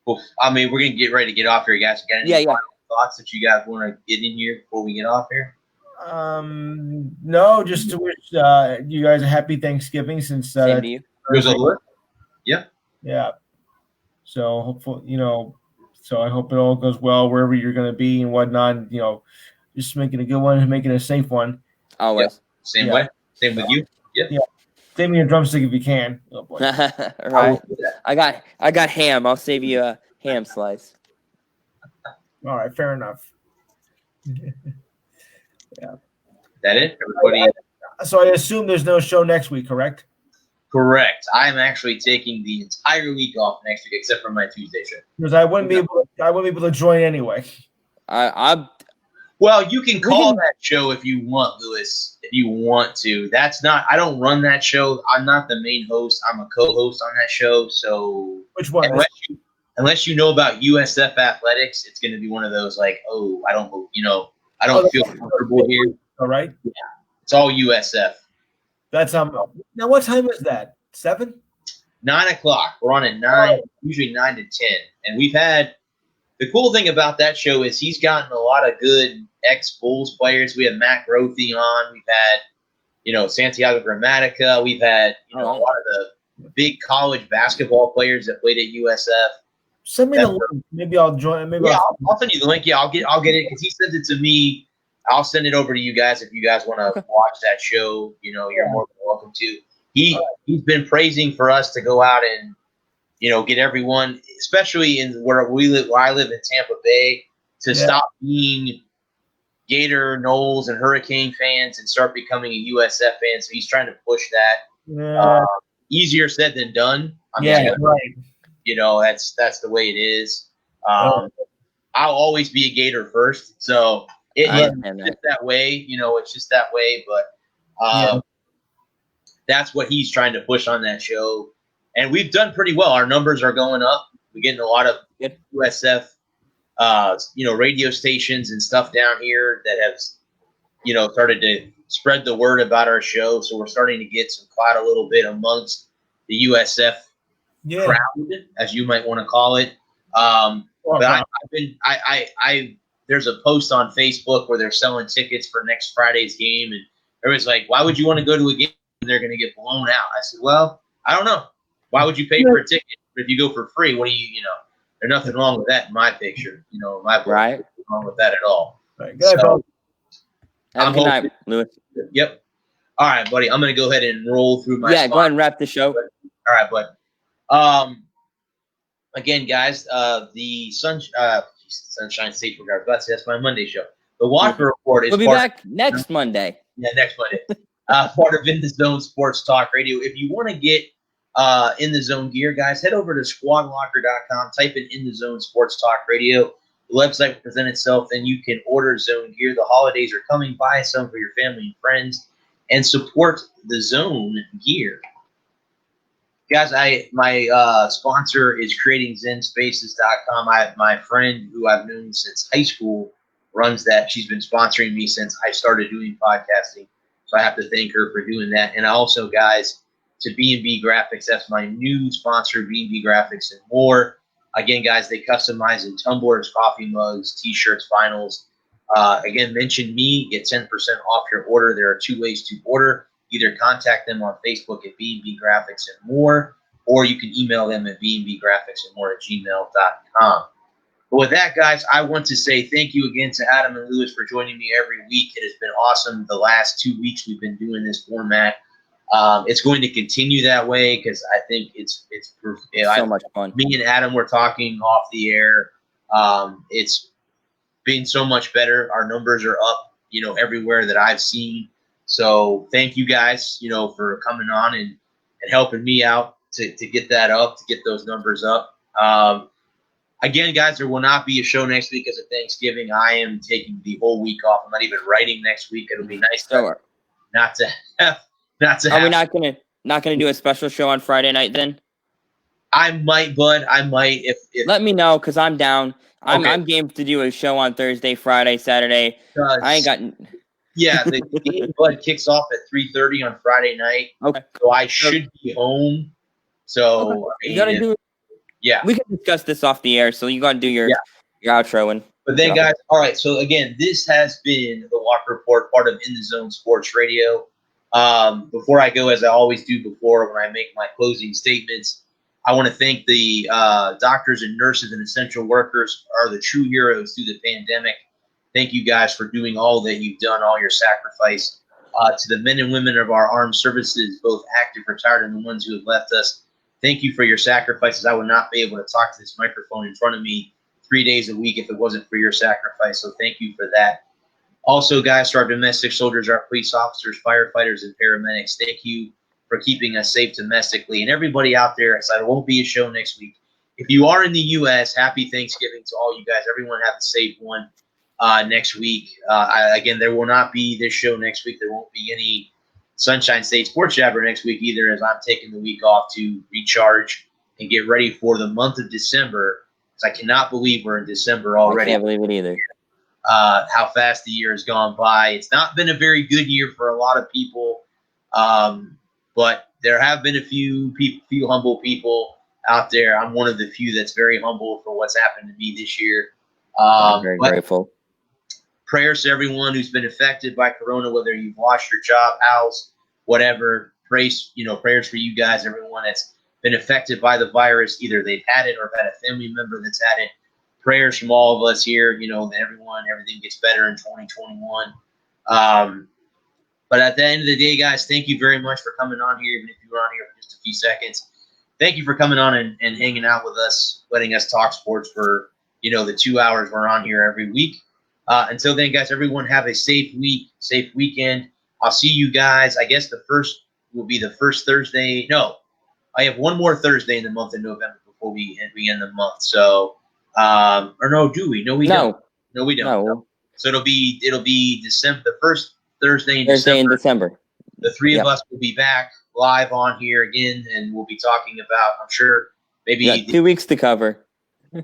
Well, I mean, we're gonna get ready to get off here, guys. Got any final thoughts that you guys want to get in here before we get off here? No, just to wish you guys a happy Thanksgiving. Since Same to you. There's a list. Yep. Yeah. So hopefully, so I hope it all goes well wherever you're going to be and whatnot. Just making a good one and making a safe one. Always. Yep. Same way. Same with you. Yep. Yeah. Save me a drumstick if you can. Oh boy. Right. I got ham. I'll save you a ham slice. All right. Fair enough. Yeah. That it? Everybody. So I assume there's no show next week, correct? Correct. I'm actually taking the entire week off next week, except for my Tuesday show. Because I wouldn't be able to join anyway. Well, you can call that show if you want, Lewis. If you want to. I don't run that show. I'm not the main host. I'm a co-host on that show. So which one? Unless you know about USF athletics, it's going to be one of those like, I don't feel comfortable here. All right. Yeah, it's all USF. That's now. What time is that? 7? 9 o'clock. We're on at 9, usually 9 to 10, and we've had. The cool thing about that show is he's gotten a lot of good ex-Bulls players. We have Matt Grothe on. We've had, Santiago Gramatica. We've had, a lot of the big college basketball players that played at USF. Send me the link. Maybe I'll join. I'll send you the link. Yeah, I'll get it because he sends it to me. I'll send it over to you guys if you guys want to watch that show. You're more than welcome to. He's been praising for us to go out and get everyone, especially in where I live in Tampa Bay, to stop being Gator, Knowles, and Hurricane fans and start becoming a USF fan. So he's trying to push that. Yeah. Easier said than done. Right. That's the way it is. I'll always be a Gator first. So it's just that way. It's just that way. But that's what he's trying to push on that show. And we've done pretty well. Our numbers are going up. We're getting a lot of USF, radio stations and stuff down here that have, started to spread the word about our show. So we're starting to get some clout a little bit amongst the USF crowd, as you might want to call it. But there's a post on Facebook where they're selling tickets for next Friday's game, and everybody's like, "Why would you want to go to a game when they're going to get blown out?" I said, "Well, I don't know. Why would you pay for a ticket if you go for free? What do you know? There's nothing wrong with that in my picture. In my book, Right. nothing wrong with that at all." Right. Good night, So, fellas. Have a good night, Lewis. Yep. All right, buddy. I'm going to go ahead and roll through my. Yeah, go ahead and wrap the show. All right, bud. Again, guys, the Sunshine State Regard. That's my Monday show. The Walker Report is. We'll be back next Monday. Yeah, next Monday. Part of In the Zone Sports Talk Radio. If you want to get In the Zone gear, guys, head over to squadlocker.com. Type in the Zone Sports Talk Radio. The website will present itself, and you can order Zone gear. The holidays are coming. Buy some for your family and friends, and support the Zone gear. Guys, my sponsor is creatingzenspaces.com. My friend who I've known since high school runs that. She's been sponsoring me since I started doing podcasting. So I have to thank her for doing that. And also, guys, to B&B Graphics, that's my new sponsor, B&B Graphics and more. Again, guys, they customize in tumblers, coffee mugs, T-shirts, vinyls. Again, mention me, get 10% off your order. There are 2 ways to order. Either contact them on Facebook at B&B Graphics and more, or you can email them at bnbgraphicsandmore@gmail.com. But with that, guys, I want to say thank you again to Adam and Lewis for joining me every week. It has been awesome. The last 2 weeks we've been doing this format. It's going to continue that way because I think it's so much fun. Me and Adam were talking off the air. It's been so much better. Our numbers are up, everywhere that I've seen. So thank you guys, for coming on and helping me out to get that up, to get those numbers up. Again, guys, there will not be a show next week because of Thanksgiving. I am taking the whole week off. I'm not even writing next week. It'll be nice not to have. Are we not gonna do a special show on Friday night then? I might, bud. I might if Let me know because I'm down. Okay. I'm game to do a show on Thursday, Friday, Saturday. I ain't got. Yeah, the game, bud, kicks off at 3:30 on Friday night. Okay. So I should be home. So okay. You gotta do. Yeah. We can discuss this off the air. So you gotta do your outro and. But then, guys, all right. So again, this has been the Walker Report, part of In the Zone Sports Radio. Before I go, as I always do before when I make my closing statements, I want to thank the doctors and nurses and essential workers are the true heroes through the pandemic. Thank you guys for doing all that you've done, all your sacrifice. To the men and women of our armed services, both active, retired, and the ones who have left us, thank you for your sacrifices. I would not be able to talk to this microphone in front of me 3 days a week if it wasn't for your sacrifice. So thank you for that. Also, guys, to our domestic soldiers, our police officers, firefighters, and paramedics, thank you for keeping us safe domestically. And everybody out there, so there won't be a show next week. If you are in the U.S., happy Thanksgiving to all you guys. Everyone have a safe one next week. Again, there will not be this show next week. There won't be any Sunshine State Sports Jabber next week either, as I'm taking the week off to recharge and get ready for the month of December. Because I cannot believe we're in December already. I can't believe it either. How fast the year has gone by. It's not been a very good year for a lot of people, but there have been a few humble people out there. I'm one of the few that's very humble for what's happened to me this year. I'm very grateful. Prayers to everyone who's been affected by Corona, whether you've lost your job, house, whatever. Prayers for you guys, everyone that's been affected by the virus. Either they've had it or have had a family member that's had it. Prayers from all of us here, that everything gets better in 2021. But at the end of the day, guys, thank you very much for coming on here, even if you were on here for just a few seconds. Thank you for coming on and hanging out with us, letting us talk sports for, the 2 hours we're on here every week. Until then, guys, everyone have a safe week, safe weekend. I'll see you guys. I guess the first will be the first Thursday. No, I have one more Thursday in the month of November before we end the month. So, or no, do we? No, we don't. No, we don't. No. So it'll be December, the first Thursday in December. The three of us will be back live on here again, and we'll be talking about, I'm sure, maybe 2 weeks to cover. 2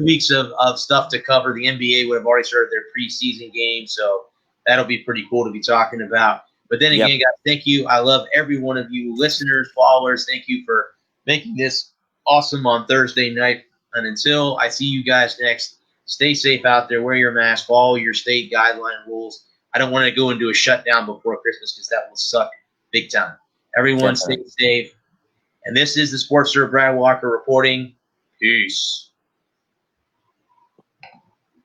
weeks of stuff to cover. The NBA would have already started their preseason game, so that'll be pretty cool to be talking about. But then again, guys, thank you. I love every one of you listeners, followers. Thank you for making this awesome on Thursday night. And until I see you guys next, Stay safe out there. Wear your mask. Follow your state guideline rules. I don't want to go into a shutdown before Christmas because that will suck big time. Everyone stay safe. And this is the Sports Sir Brad Walker reporting. Peace.